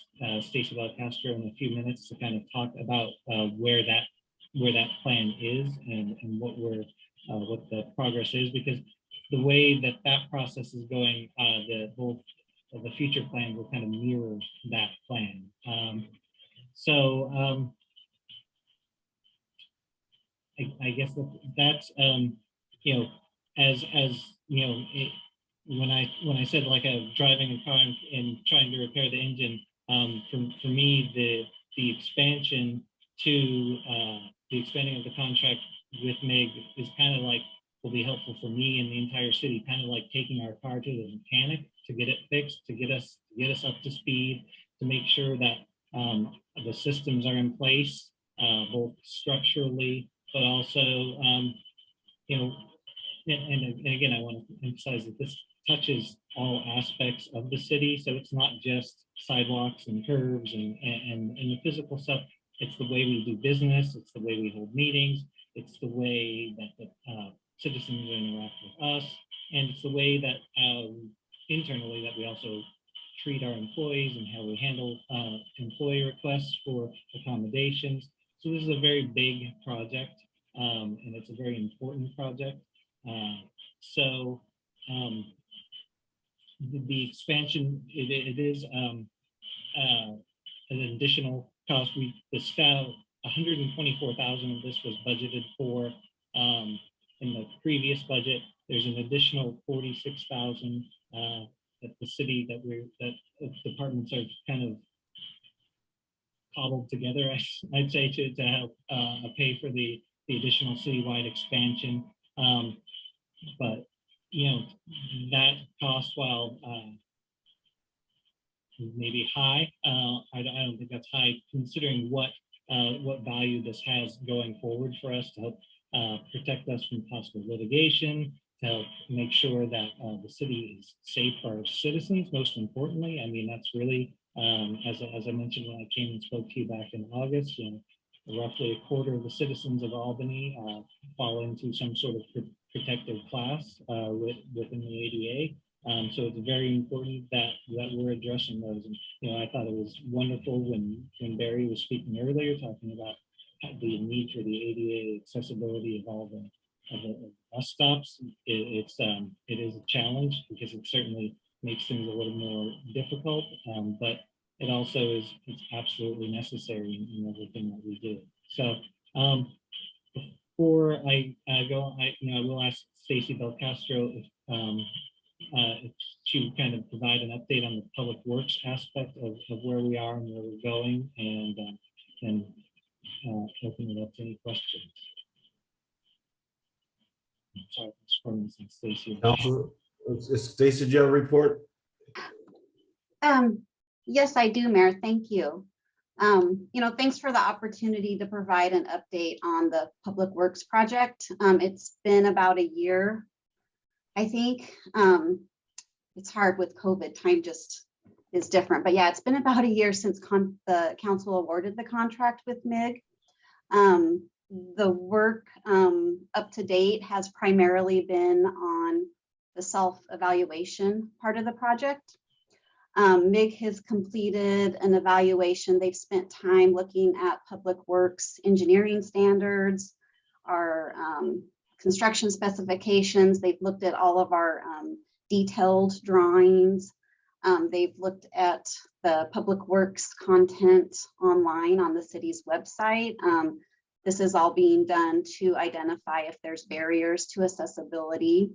Stacey Valcastro in a few minutes to kind of talk about where that plan is and what the progress is, because the way that process is going, both of the future plans will kind of mirror that plan. I guess that's you know, as you know, when I said, like, I was driving a car and trying to repair the engine, for me the expansion to the expanding of the contract with Meg is kind of like, will be helpful for me and the entire city, kind of like taking our car to the mechanic to get it fixed, to get us up to speed, to make sure that the systems are in place, both structurally, but also, you know, and again, I want to emphasize that this touches all aspects of the city. So it's not just sidewalks and curbs and the physical stuff. It's the way we do business. It's the way we hold meetings. It's the way that the citizens interact with us. And it's the way that internally that we also treat our employees and how we handle employee requests for accommodations. So this is a very big project, and it's a very important project. The expansion, it is an additional cost. The staff, 124,000 of this was budgeted for in the previous budget. There's an additional 46,000 that the city that departments are kind of cobbled together, I'd say, to help pay for the additional citywide expansion. But you know, that cost, while maybe high, I don't think that's high considering what value this has going forward for us to help protect us from possible litigation, to help make sure that the city is safe for our citizens. Most importantly, I mean, that's really, as I mentioned when I came and spoke to you back in August, you know, roughly a quarter of the citizens of Albany fall into some sort of protected class within the ADA. So it's very important that we're addressing those. And I thought it was wonderful when Barry was speaking earlier, talking about the need for the ADA accessibility of all the bus stops. It is a challenge because it certainly makes things a little more difficult, but it also it's absolutely necessary in everything that we do. So before I go, I will ask Stacy Belcastro if she would kind of provide an update on the public works aspect of where we are and where we're going, and open it up to any questions. Sorry, from Stacy. Council, Stacy, do you have a report? Yes, I do, Mayor. Thank you. Thanks for the opportunity to provide an update on the Public Works project. It's been about a year, I think. It's hard with COVID, time just is different, but yeah, it's been about a year since the council awarded the contract with MIG. The work up to date has primarily been on the self-evaluation part of the project. MIG has completed an evaluation. They've spent time looking at public works engineering standards, our construction specifications. They've looked at all of our detailed drawings. They've looked at the public works content online on the city's website. This is all being done to identify if there's barriers to accessibility.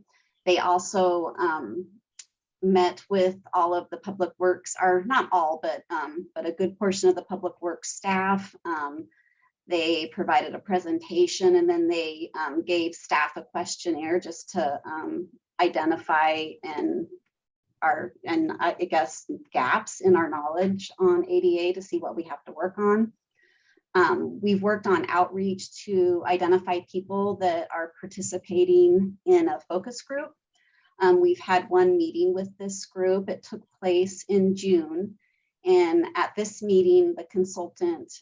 They also met with all of the public works, or not all, but a good portion of the public works staff. They provided a presentation, and then they gave staff a questionnaire just to identify I guess gaps in our knowledge on ADA to see what we have to work on. We've worked on outreach to identify people that are participating in a focus group. We've had one meeting with this group. It took place in June. And at this meeting, the consultant,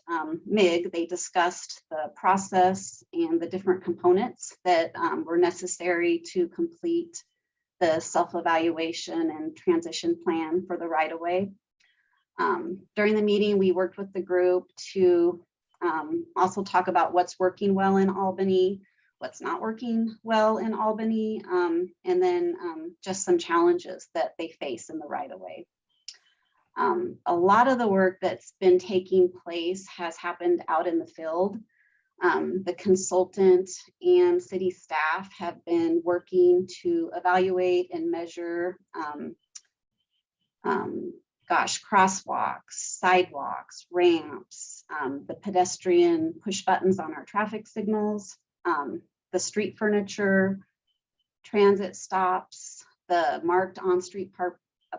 MIG, they discussed the process and the different components that were necessary to complete the self-evaluation and transition plan for the right-of-way. During the meeting, we worked with the group to also talk about what's working well in Albany, what's not working well in Albany, and then just some challenges that they face in the right-of-way. A lot of the work that's been taking place has happened out in the field. The consultant and city staff have been working to evaluate and measure crosswalks, sidewalks, ramps, the pedestrian push buttons on our traffic signals, the street furniture, transit stops, the marked on-street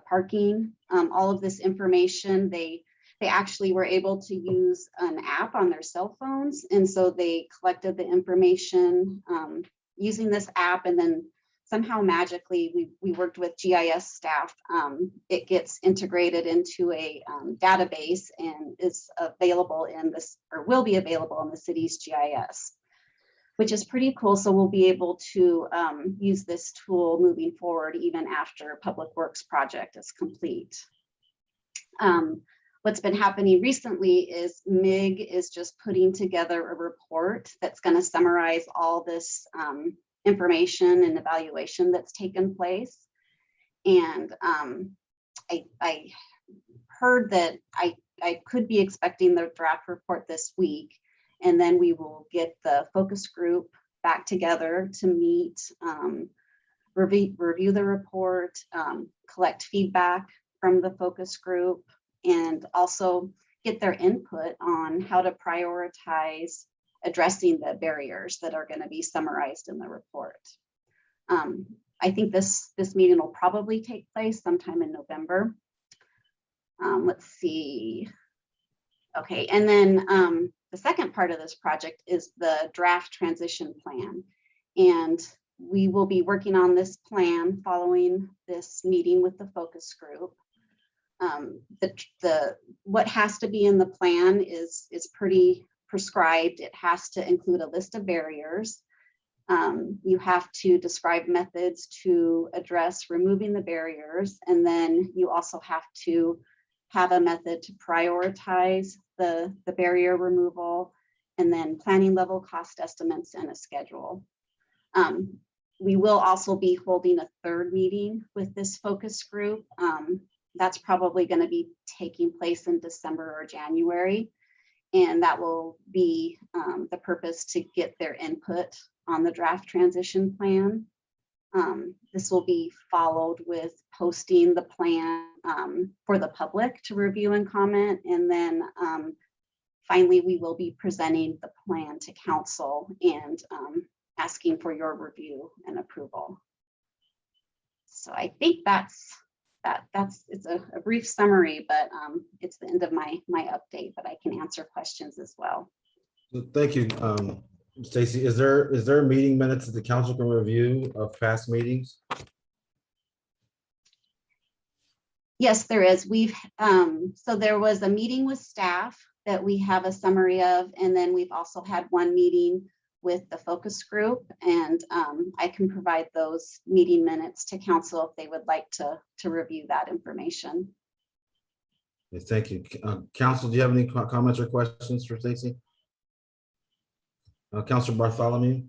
parking, all of this information. They actually were able to use an app on their cell phones. And so they collected the information using this app, and then somehow magically we worked with GIS staff. It gets integrated into a database and is available in this, or will be available in the city's GIS, which is pretty cool. So we'll be able to use this tool moving forward even after Public Works project is complete. What's been happening recently is MIG is just putting together a report that's going to summarize all this information and evaluation that's taken place. And I heard that I could be expecting the draft report this week, and then we will get the focus group back together to meet, review the report, collect feedback from the focus group, and also get their input on how to prioritize addressing the barriers that are going to be summarized in the report. I think this meeting will probably take place sometime in November. Let's see. Okay, and then the second part of this project is the draft transition plan. And we will be working on this plan following this meeting with the focus group. What has to be in the plan is pretty prescribed. It has to include a list of barriers. You have to describe methods to address removing the barriers. And then you also have to have a method to prioritize the barrier removal, and then planning level cost estimates and a schedule. We will also be holding a third meeting with this focus group. That's probably going to be taking place in December or January. And that will be the purpose to get their input on the draft transition plan. This will be followed with posting the plan for the public to review and comment. And then finally, we will be presenting the plan to council and asking for your review and approval. So I think it's a brief summary, but it's the end of my update, but I can answer questions as well. Thank you, Stacy. Is there meeting minutes that the council can review of past meetings? Yes, there is. So there was a meeting with staff that we have a summary of, and then we've also had one meeting with the focus group, and I can provide those meeting minutes to council if they would like to review that information. Thank you. Council, do you have any comments or questions for Stacy? Councilor Bartholomew?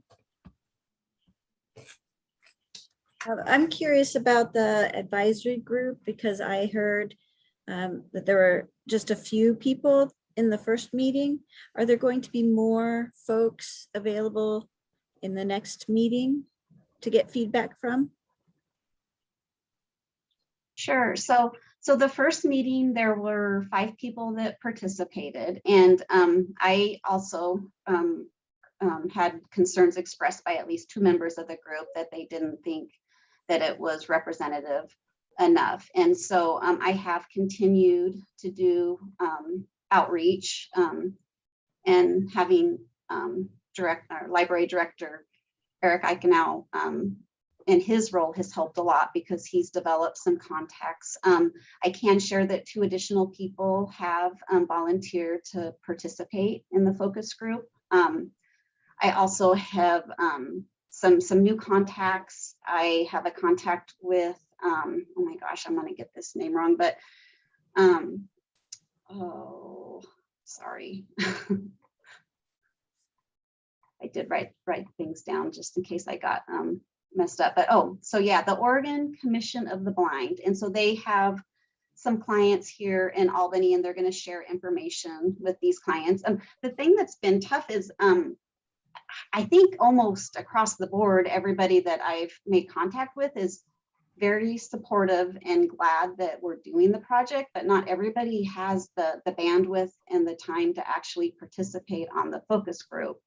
I'm curious about the advisory group because I heard that there were just a few people in the first meeting. Are there going to be more folks available in the next meeting to get feedback from? Sure. So the first meeting, there were 5 people that participated, and I also had concerns expressed by at least 2 members of the group that they didn't think that it was representative enough. And so I have continued to do outreach, and having library director Eric Eichenau in his role has helped a lot because he's developed some contacts. I can share that 2 additional people have volunteered to participate in the focus group. I also have some new contacts. I have a contact with, oh my gosh, I'm gonna get this name wrong, but oh, sorry. I did write things down just in case I got messed up, but so yeah, the Oregon Commission of the Blind. And so they have some clients here in Albany, and they're going to share information with these clients. The thing that's been tough is I think almost across the board, everybody that I've made contact with is very supportive and glad that we're doing the project, but not everybody has the bandwidth and the time to actually participate on the focus group.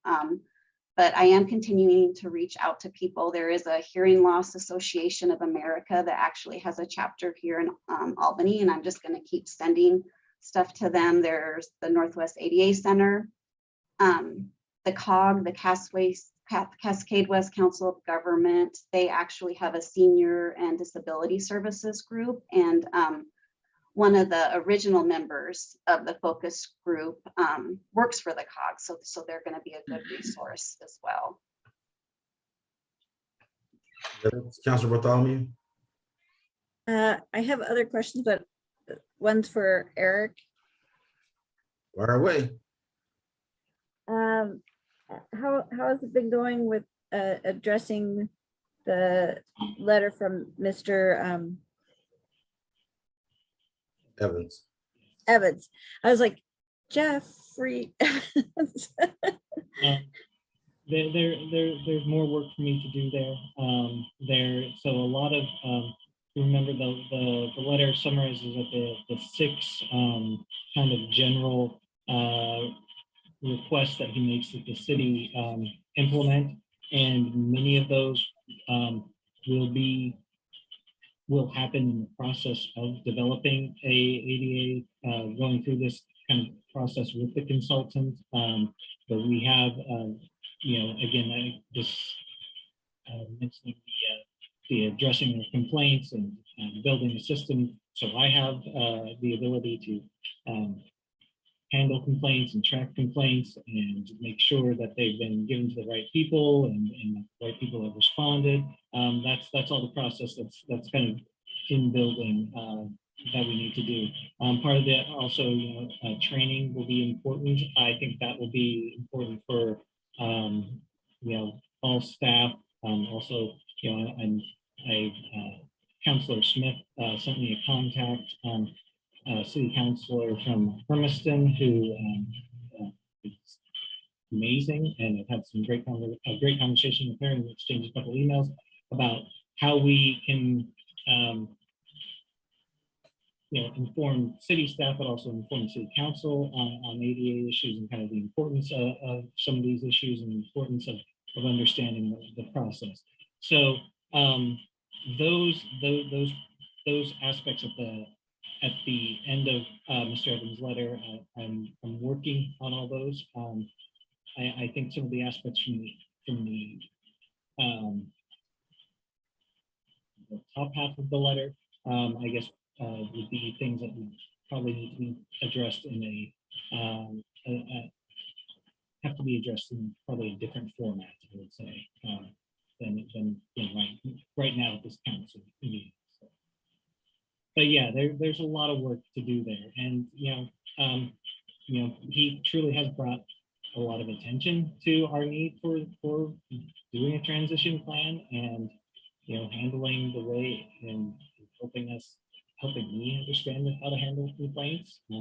But I am continuing to reach out to people. There is a Hearing Loss Association of America that actually has a chapter here in Albany, and I'm just going to keep sending stuff to them. There's the Northwest ADA Center, the COG, the Cascade West Council of Government. They actually have a senior and disability services group, and one of the original members of the focus group works for the COG, so they're going to be a good resource as well. Councilor Bartholomew? I have other questions, but one's for Eric. Fire away. How has it been going with addressing the letter from Mr. Evans. I was like, Jeffrey. There's more work for me to do there. So a lot of remember the letter summarizes that the 6 kind of general requests that he makes that the city implement, and many of those will happen in the process of developing a ADA, going through this kind of process with the consultant. But we have, again, mentioning the addressing of complaints and building a system. So I have the ability to handle complaints and track complaints and make sure that they've been given to the right people and the right people have responded. That's all the process that's kind of in building that we need to do. Part of that also, training will be important. I think that will be important for all staff. Also, and Councilor Smith sent me a contact, city councilor from Hermiston who is amazing, and I've had some great conversation with her and exchanged a couple emails about how we can inform city staff, but also inform city council on ADA issues and kind of the importance of some of these issues and the importance of understanding the process. So those aspects at the end of Mr. Evans' letter, I'm working on all those. I think some of the aspects from the top half of the letter, I guess, would be things that would probably need to be addressed in have to be addressed in probably a different format, I would say, than right now at this council meeting. So, but yeah, there's a lot of work to do there, and he truly has brought a lot of attention to our need for doing a transition plan and handling the way and helping me understand how to handle complaints. As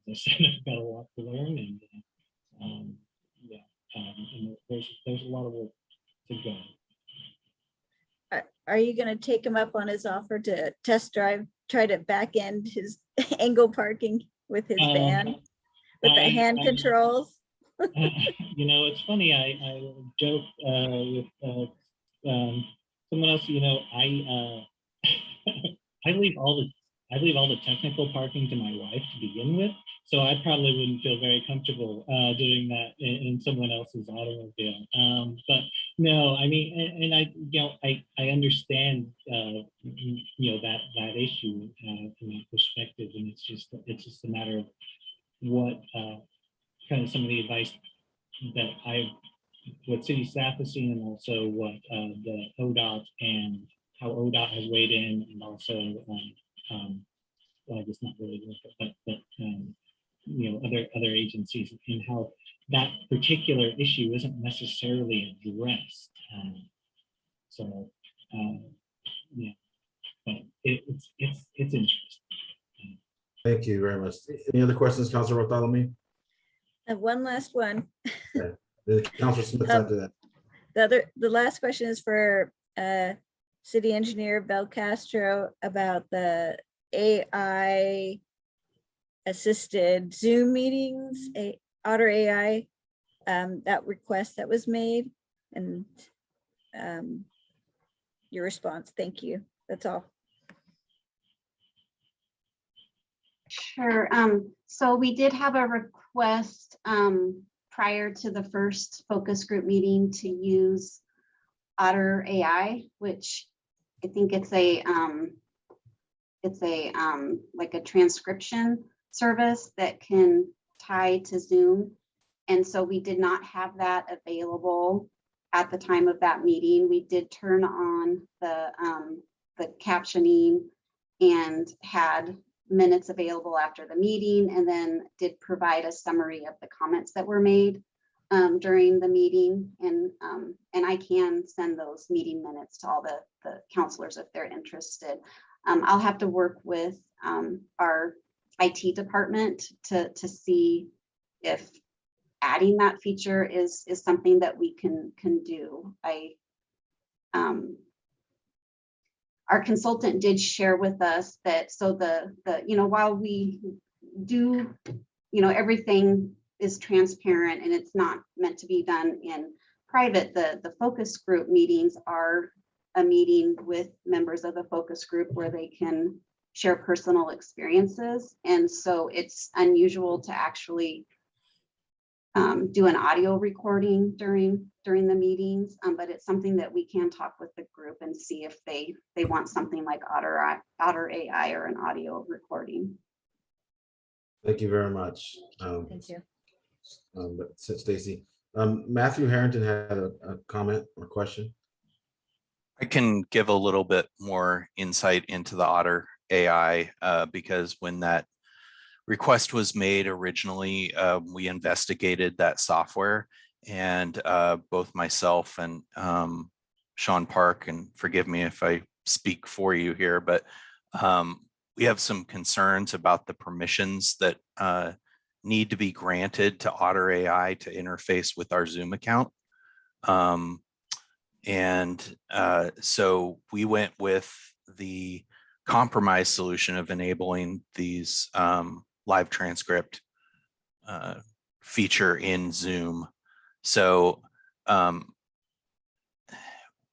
I said, I've got a lot to learn, and and there's a lot of work to go. Are you going to take him up on his offer to test drive, try to back end his angle parking with his van with the hand controls? It's funny. I joke with someone else. I leave all the technical parking to my wife to begin with, so I probably wouldn't feel very comfortable doing that in someone else's automobile. But no, I mean, and I understand that issue from that perspective, and it's just a matter of what kind of some of the advice that what city staff has seen, and also what the ODOT and how ODOT has weighed in, and also well, I guess not really, but other agencies, and how that particular issue isn't necessarily addressed. Yeah, but it's interesting. Thank you very much. Any other questions, Councilor Bartholomew? And one last one. Okay. Councilor Smith after that. The last question is for City Engineer Bel Castro about the AI assisted Zoom meetings, Otter AI, that request that was made, and your response. Thank you. That's all. Sure. So we did have a request prior to the first focus group meeting to use Otter AI, which I think it's a like a transcription service that can tie to Zoom. And so we did not have that available at the time of that meeting. We did turn on the captioning and had minutes available after the meeting, and then did provide a summary of the comments that were made during the meeting. And I can send those meeting minutes to all the counselors if they're interested. I'll have to work with our IT department to see if adding that feature is something that we can do. Our consultant did share with us that, so while we do, everything is transparent and it's not meant to be done in private, the focus group meetings are a meeting with members of the focus group where they can share personal experiences. And so it's unusual to actually do an audio recording during the meetings, but it's something that we can talk with the group and see if they want something like Otter AI or an audio recording. Thank you very much. Thank you. Stacy. Matthew Harrington had a comment or question. I can give a little bit more insight into the Otter AI because when that request was made originally, we investigated that software, and both myself and Sean Park, and forgive me if I speak for you here, but we have some concerns about the permissions that need to be granted to Otter AI to interface with our Zoom account. So we went with the compromise solution of enabling these live transcript feature in Zoom. So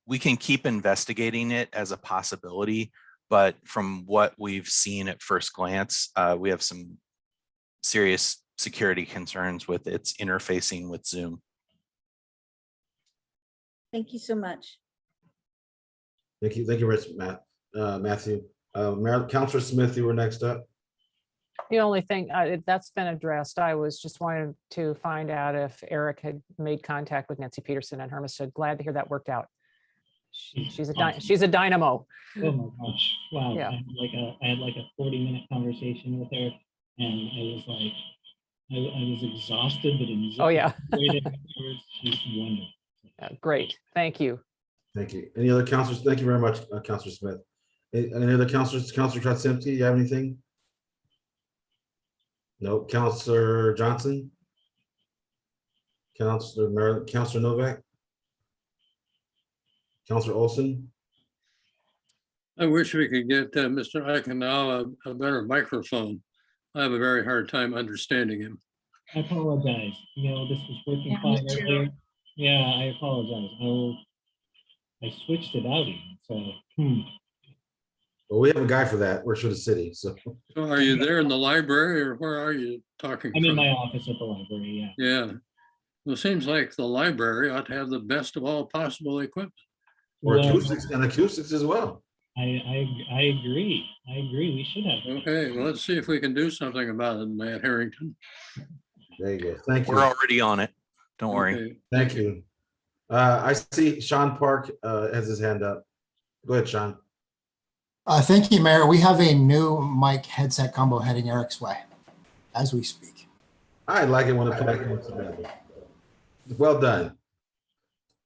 we can keep investigating it as a possibility, but from what we've seen at first glance, we have some serious security concerns with its interfacing with Zoom. Thank you so much. Thank you, Rich, Matthew. Councilor Smith, you were next up. The only thing that's been addressed, I was just wanting to find out if Eric had made contact with Nancy Peterson and Hermiston. Glad to hear that worked out. She's a dynamo. Oh my gosh! Wow. Yeah. I had like a 40-minute conversation with her, and I was like, I was exhausted, but in Oh yeah. She's wonderful. Great. Thank you. Thank you. Any other councilors? Thank you very much, Councilor Smith. Any other councilors? Councilor Krasinski, you have anything? No. Councilor Johnson? Councilor Novak? Councilor Olson? I wish we could get Mr. Eichenau a better microphone. I have a very hard time understanding him. I apologize. This was working fine earlier. Yeah, I apologize. I switched it out even. So. Well, we have a guy for that. We're for the city. So are you there in the library, or where are you talking I'm from? in my office at the library. Yeah. Yeah. Well, it seems like the library ought to have the best of all possible equipment. Or acoustics as well. I agree. I agree. We should have. Okay, well, let's see if we can do something about it, Matt Harrington. There you go. Thank you. We're already on it. Don't worry. Okay. Thank you. I see Sean Park has his hand up. Go ahead, Sean. Thank you, Mayor. We have a new mic headset combo heading Eric's way as we speak. I like it when the packet comes together. Well done.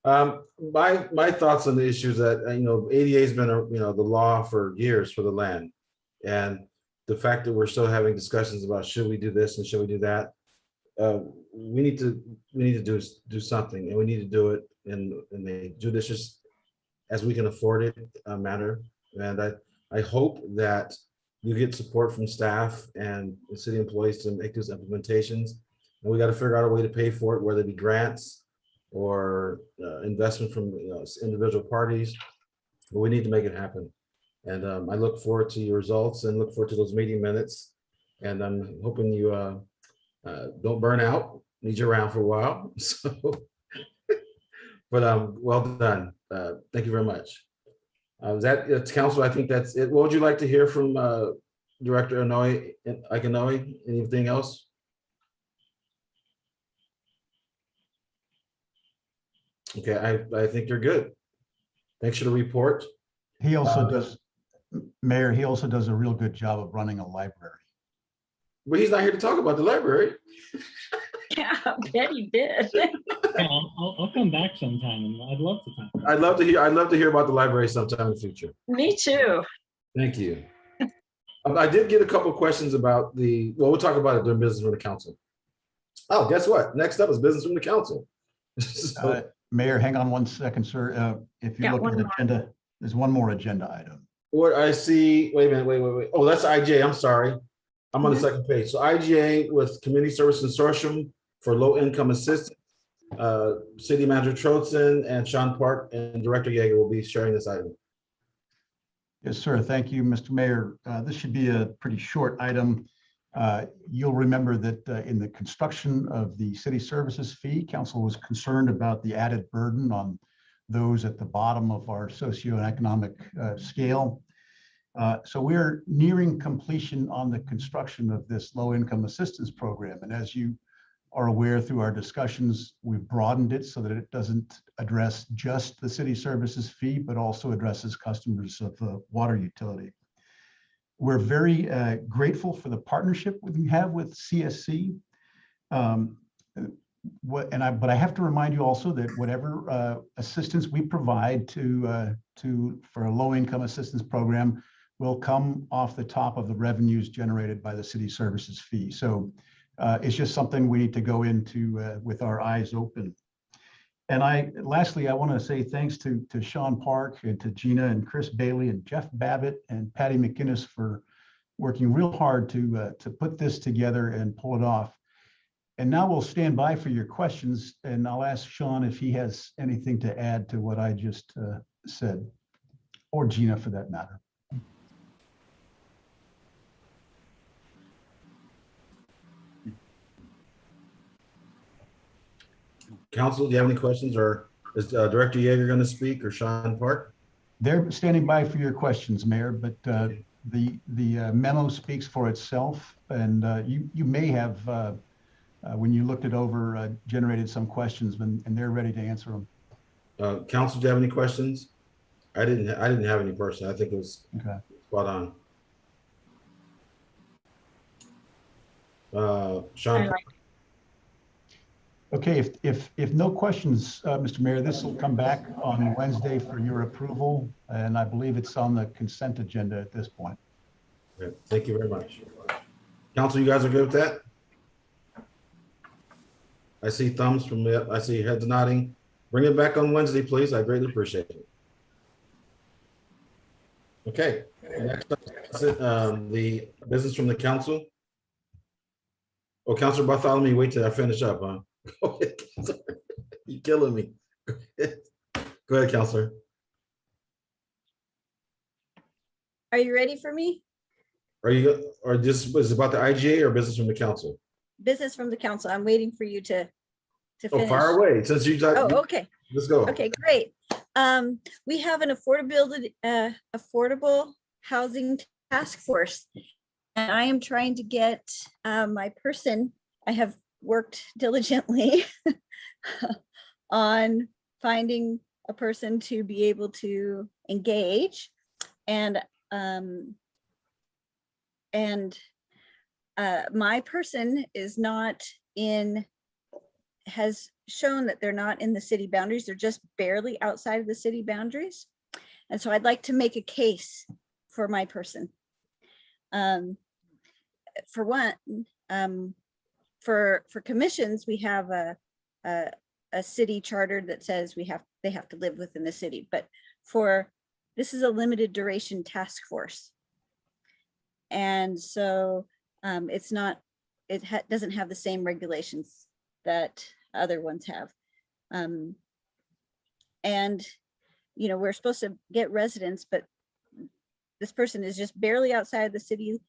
My thoughts on the issues that ADA has been the law for years for the land, and the fact that we're still having discussions about should we do this and should we do that. We need to do something, and we need to do it in a judicious, as we can afford it, manner. And I hope that you get support from staff and the city employees to make those implementations. And we got to figure out a way to pay for it, whether it be grants or investment from individual parties. But we need to make it happen. And I look forward to your results and look forward to those meeting minutes. And I'm hoping you don't burn out. Need you around for a while. So, but well done. Thank you very much. It's council. I think that's it. What would you like to hear from Director Eichenau? Anything else? Okay, I think you're good. Thanks for the report. He also does, Mayor, he also does a real good job of running a library. But he's not here to talk about the library. Yeah, I bet he did. Yeah, I'll come back sometime, and I'd love to talk. I'd love to hear about the library sometime in the future. Me too. Thank you. I did get a couple of questions about we'll talk about it during business from the council. Oh, guess what? Next up is business from the council. So, Mayor, hang on one second, sir. If you look at the agenda, there's one more agenda item. What I see, wait a minute, wait. Oh, that's IGA. I'm sorry. I'm on the second page. So IGA with Community Service Consortium for Low Income Assistance. City Manager Troutson and Sean Park and Director Yeager will be sharing this item. Yes, sir. Thank you, Mr. Mayor. This should be a pretty short item. You'll remember that in the construction of the city services fee, council was concerned about the added burden on those at the bottom of our socioeconomic scale. So we're nearing completion on the construction of this low-income assistance program. And as you are aware through our discussions, we've broadened it so that it doesn't address just the city services fee, but also addresses customers of the water utility. We're very grateful for the partnership we have with CSC. But I have to remind you also that whatever assistance we provide for a low-income assistance program will come off the top of the revenues generated by the city services fee. So it's just something we need to go into with our eyes open. And lastly, I want to say thanks to Sean Park and to Gina and Chris Bailey and Jeff Babbitt and Patty McInnes for working real hard to put this together and pull it off. And now we'll stand by for your questions, and I'll ask Sean if he has anything to add to what I just said, or Gina for that matter. Council, do you have any questions, or is Director Yeager going to speak, or Sean Park? They're standing by for your questions, Mayor, but the memo speaks for itself, and you may have, when you looked it over, generated some questions, and they're ready to answer them. Council, do you have any questions? I didn't have any personally. I think it was spot on. Sean. Okay, if no questions, Mr. Mayor, this will come back on Wednesday for your approval, and I believe it's on the consent agenda at this point. Okay, thank you very much. Council, you guys are good with that? I see thumbs from I see heads nodding. Bring it back on Wednesday, please. I greatly appreciate it. Okay, next up is the business from the council. Oh, Councilor Bartholomew, wait till I finish up, huh? Go ahead, you're killing me. Go ahead, Councilor. Are you ready for me? Are you, or this was about the IGA or business from the council? Business from the council. I'm waiting for you to finish. Oh, fire away, since you got. Oh, okay. Let's go. Okay, great. We have an affordable housing task force. And I am trying to get my person, I have worked diligently on finding a person to be able to engage, and my person is not in, has shown that they're not in the city boundaries. They're just barely outside of the city boundaries. And so I'd like to make a case for my person. For one, for commissions, we have a city charter that says they have to live within the city, but this is a limited duration task force. And so it doesn't have the same regulations that other ones have. And, you know, we're supposed to get residents, but this person is just barely outside the city,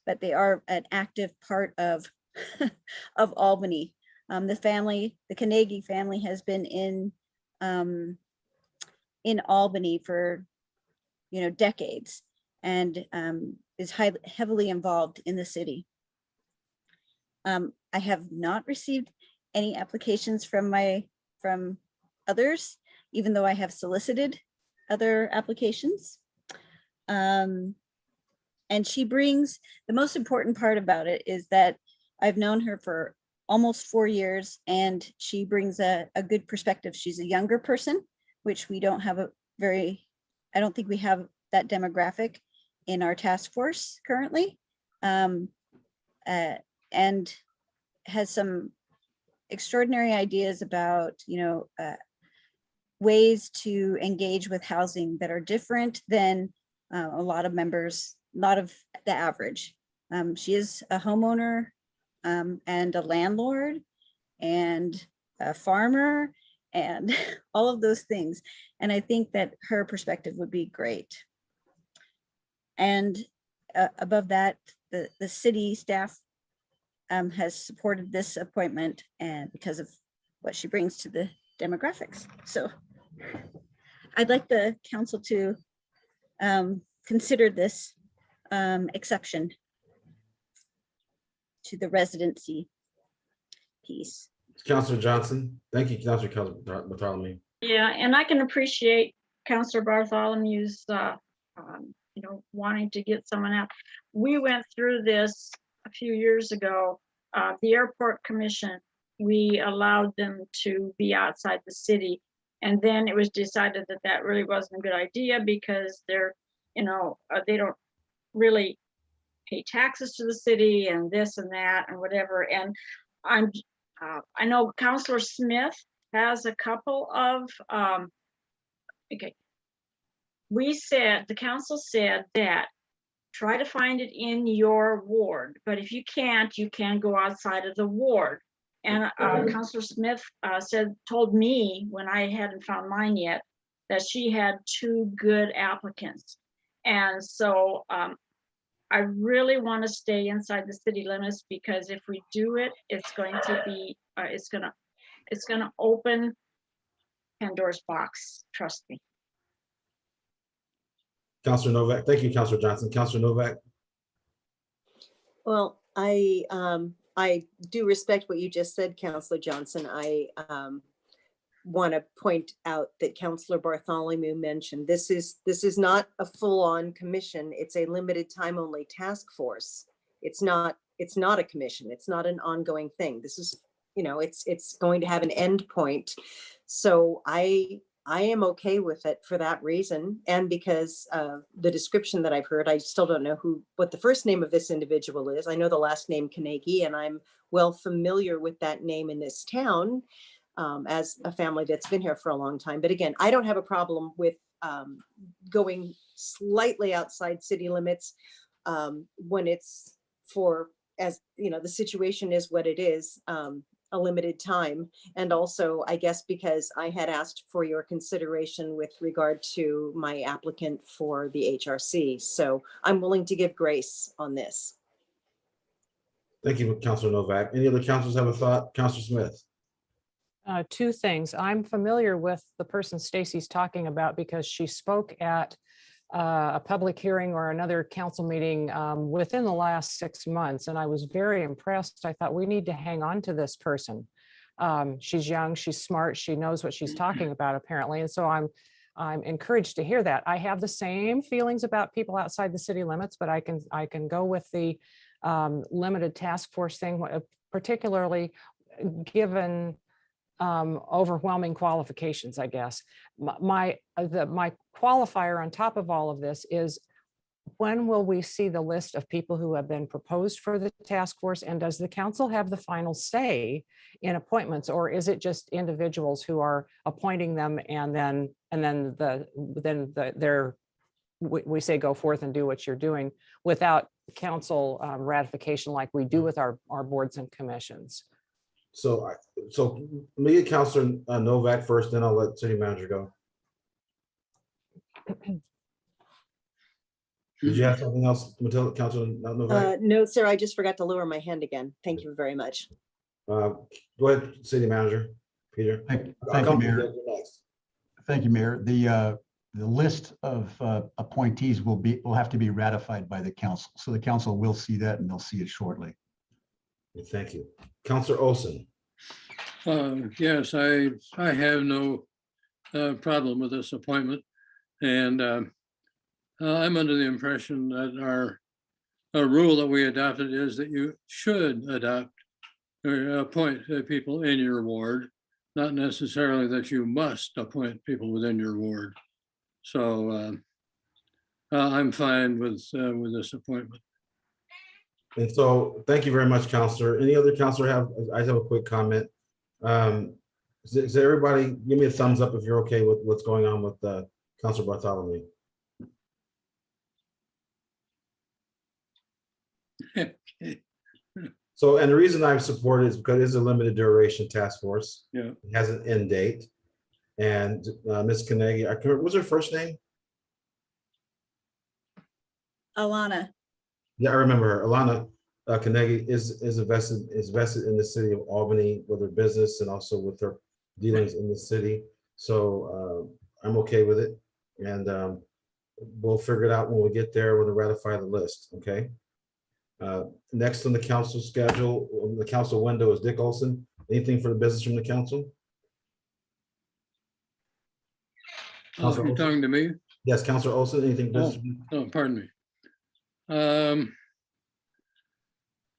but they are an active part of of Albany. The Carnegie family has been in Albany for, you know, decades, and is heavily involved in the city. I have not received any applications from others, even though I have solicited other applications. And she brings, the most important part about it is that I've known her for almost 4 years, and she brings a good perspective. She's a younger person, which we don't have I don't think we have that demographic in our task force currently, and has some extraordinary ideas about, you know, ways to engage with housing that are different than a lot of members, a lot of the average. She is a homeowner and a landlord and a farmer and all of those things. And I think that her perspective would be great. And above that, the city staff has supported this appointment, and because of what she brings to the demographics. So I'd like the council to consider this exception to the residency piece. Counselor Johnson. Thank you, Counselor Bartholomew. Yeah, and I can appreciate Counselor Bartholomew's, wanting to get someone out. We went through this a few years ago. The airport commission, we allowed them to be outside the city. And then it was decided that that really wasn't a good idea because they're, they don't really pay taxes to the city and this and that and whatever. And I know Counselor Smith has a couple of, okay. The council said that try to find it in your ward, but if you can't, you can go outside of the ward. And Counselor Smith told me when I hadn't found mine yet, that she had 2 good applicants. And so I really want to stay inside the city limits, because if we do it, it's going to be, it's going to open Pandora's box, trust me. Counselor Novak. Thank you, Counselor Johnson. Counselor Novak. Well, I do respect what you just said, Counselor Johnson. I want to point out that Counselor Bartholomew mentioned this is not a full-on commission. It's a limited time only task force. It's not a commission. It's not an ongoing thing. This is, it's going to have an end point. So I am okay with it for that reason. And because the description that I've heard, I still don't know what the first name of this individual is. I know the last name Carnegie, and I'm well familiar with that name in this town as a family that's been here for a long time. But again, I don't have a problem with going slightly outside city limits when it's as the situation is what it is. A limited time. And also, I guess, because I had asked for your consideration with regard to my applicant for the HRC. So I'm willing to give grace on this. Thank you, Counselor Novak. Any other counselors have a thought? Counselor Smith. 2 things. I'm familiar with the person Stacy's talking about because she spoke at a public hearing or another council meeting within the last 6 months. And I was very impressed. I thought we need to hang on to this person. She's young, she's smart, she knows what she's talking about apparently. And so I'm encouraged to hear that. I have the same feelings about people outside the city limits, but I can go with the limited task force thing, particularly given overwhelming qualifications, I guess. My qualifier on top of all of this is, when will we see the list of people who have been proposed for the task force? And does the council have the final say in appointments, or is it just individuals who are appointing them and we say go forth and do what you're doing without council ratification like we do with our boards and commissions? So let me get Counselor Novak first, then I'll let City Manager go. Did you have something else, Matilda, Counselor Novak? No, sir, I just forgot to lower my hand again. Thank you very much. Go ahead, City Manager, Peter. Thank you, Mayor. Thank you, Mayor. The list of appointees will have to be ratified by the council. So the council will see that, and they'll see it shortly. Thank you. Counselor Olson. Yes, I have no problem with this appointment. And I'm under the impression that our rule that we adopted is that you should adopt or appoint people in your ward, not necessarily that you must appoint people within your ward. So I'm fine with this appointment. And so, thank you very much, Counselor. Any other counselor I have a quick comment. Does everybody give me a thumbs up if you're okay with what's going on with Counselor Bartholomew? So, and the reason I support it is because it's a limited duration task force. Yeah. It has an end date. And Ms. Carnegie, what's her first name? Alana. Yeah, I remember her. Alana Carnegie is vested in the city of Albany with her business and also with her dealings in the city. So I'm okay with it. And we'll figure it out when we get there, when we ratify the list, okay? Next on the council schedule, on the council window is Dick Olson. Anything for the business from the council? Oh, Counselor you're Olson? talking to me? Yes, Councilor Olson, anything business? Oh, pardon me.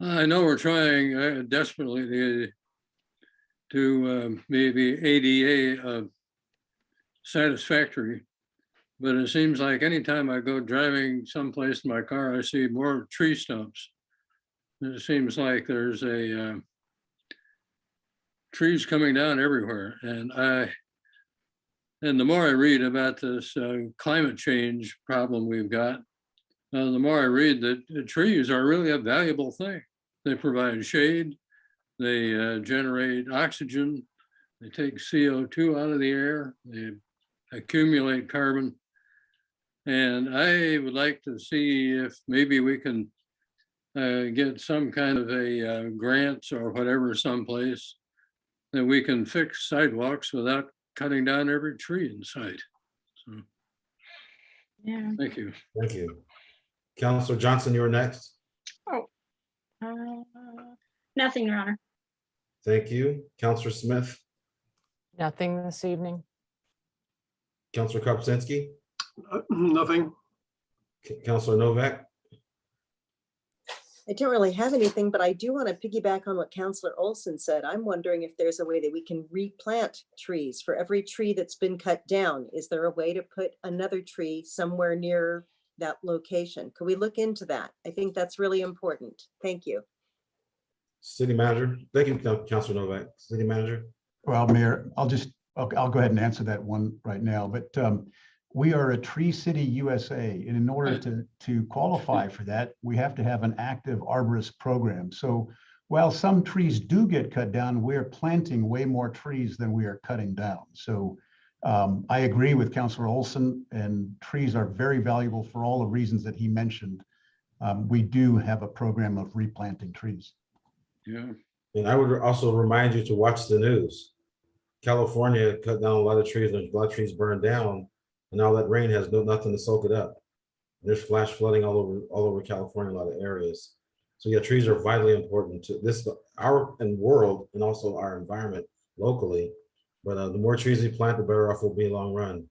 I know we're trying desperately to maybe ADA satisfactory, but it seems like anytime I go driving someplace in my car, I see more tree stumps. It seems like there's trees coming down everywhere, and the more I read about this climate change problem we've got, the more I read that trees are really a valuable thing. They provide shade, they generate oxygen, they take CO2 out of the air, they accumulate carbon. And I would like to see if maybe we can get some kind of a grants or whatever someplace that we can fix sidewalks without cutting down every tree in sight. So, Yeah. thank you. Thank you. Councilor Johnson, you're next. Oh, nothing, Your Honor. Thank you. Councilor Smith, Nothing this evening. Councilor Kopsinski, Nothing. Councilor Novak. I don't really have anything, but I do want to piggyback on what Councillor Olson said. I'm wondering if there's a way that we can replant trees for every tree that's been cut down. Is there a way to put another tree somewhere near that location? Could we look into that? I think that's really important. Thank you. City Manager. Thank you, Councilor Novak. City Manager. Well, Mayor, I'll go ahead and answer that one right now, but we are a Tree City USA, and in order to qualify for that, we have to have an active arborist program. So while some trees do get cut down, we're planting way more trees than we are cutting down. So I agree with Councilor Olson, and trees are very valuable for all the reasons that he mentioned. We do have a program of replanting trees. Yeah. And I would also remind you to watch the news. California cut down a lot of trees, and a lot of trees burned down, and all that rain has nothing to soak it up. There's flash flooding all over California, a lot of areas. So yeah, trees are vitally important to our world, and also our environment locally. But the more trees we plant, the better off we'll be long run.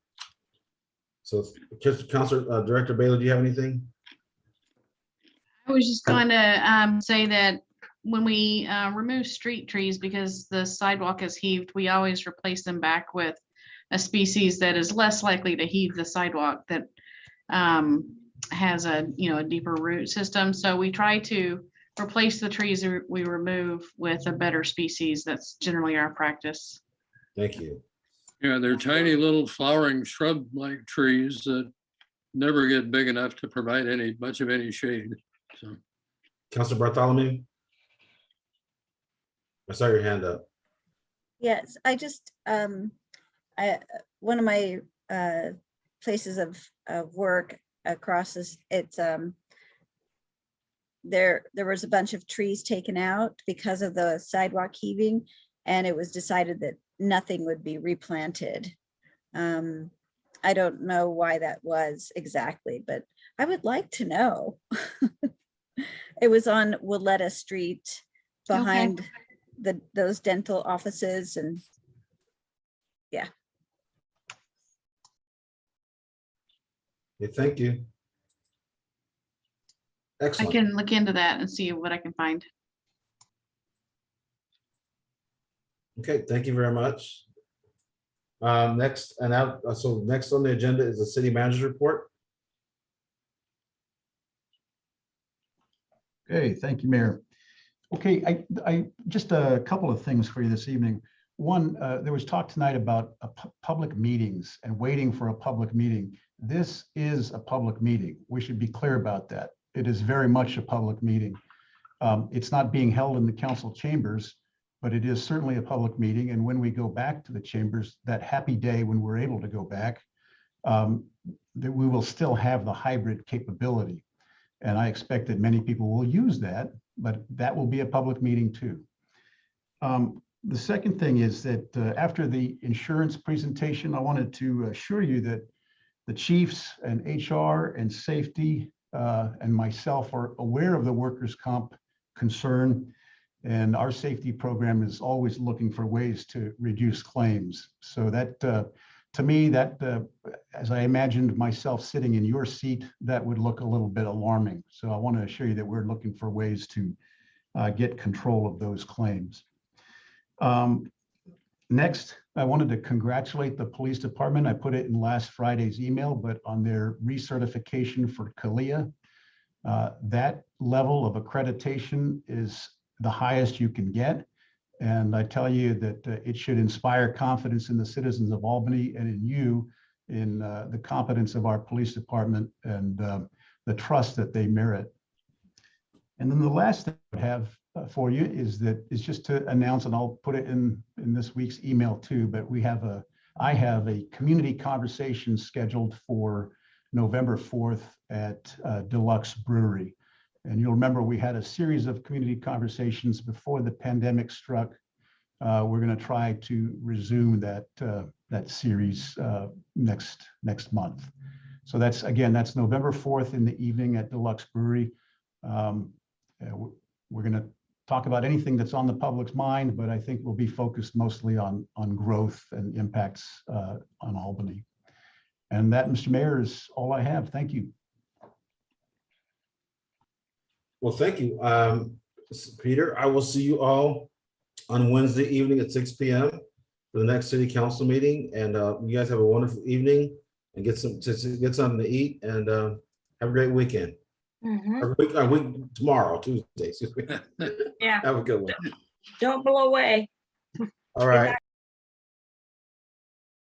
So, Councilor Director Bailey, do you have anything? I was just going to say that when we remove street trees, because the sidewalk is heaved, we always replace them back with a species that is less likely to heave the sidewalk, that has a deeper root system. So we try to replace the trees we remove with a better species. That's generally our practice. Thank you. Yeah, they're tiny little flowering shrub-like trees that never get big enough to provide much of any shade. So, Councilor Bartholomew? I saw your hand up. Yes, I just, one of my places of work across this, it's, there was a bunch of trees taken out because of the sidewalk heaving, and it was decided that nothing would be replanted. I don't know why that was exactly, but I would like to know. It was on Willetta Street behind those dental offices, and yeah. Okay, thank you. Excellent. I can look into that and see what I can find. Okay, thank you very much. Next on the agenda is the city manager's report. Okay, thank you, Mayor. Okay, I just a couple of things for you this evening. One, there was talk tonight about public meetings and waiting for a public meeting. This is a public meeting. We should be clear about that. It is very much a public meeting. It's not being held in the council chambers, but it is certainly a public meeting. And when we go back to the chambers, that happy day when we're able to go back, that we will still have the hybrid capability. And I expect that many people will use that, but that will be a public meeting too. The second thing is that after the insurance presentation, I wanted to assure you that The chiefs and HR and safety and myself are aware of the workers' comp concern. And our safety program is always looking for ways to reduce claims. So that, to me, that as I imagined myself sitting in your seat, that would look a little bit alarming. So I want to assure you that we're looking for ways to get control of those claims. Next, I wanted to congratulate the police department. I put it in last Friday's email, but on their recertification for CALIA, that level of accreditation is the highest you can get. And I tell you that it should inspire confidence in the citizens of Albany and in you, in the competence of our police department and the trust that they merit. And then the last thing I have for you is just to announce, and I'll put it in this week's email too, but I have a community conversation scheduled for November 4th at Deluxe Brewery. And you'll remember we had a series of community conversations before the pandemic struck. We're going to try to resume that series next month. So that's November 4th in the evening at Deluxe Brewery. We're going to talk about anything that's on the public's mind, but I think we'll be focused mostly on growth and impacts on Albany. And that, Mr. Mayor, is all I have. Thank you. Well, thank you, Peter. I will see you all on Wednesday evening at 6 p.m. for the next city council meeting. And you guys have a wonderful evening and get something to eat and have a great weekend. Mhm. Week tomorrow, Tuesday. Yeah. Have a good one. Don't blow away. All right.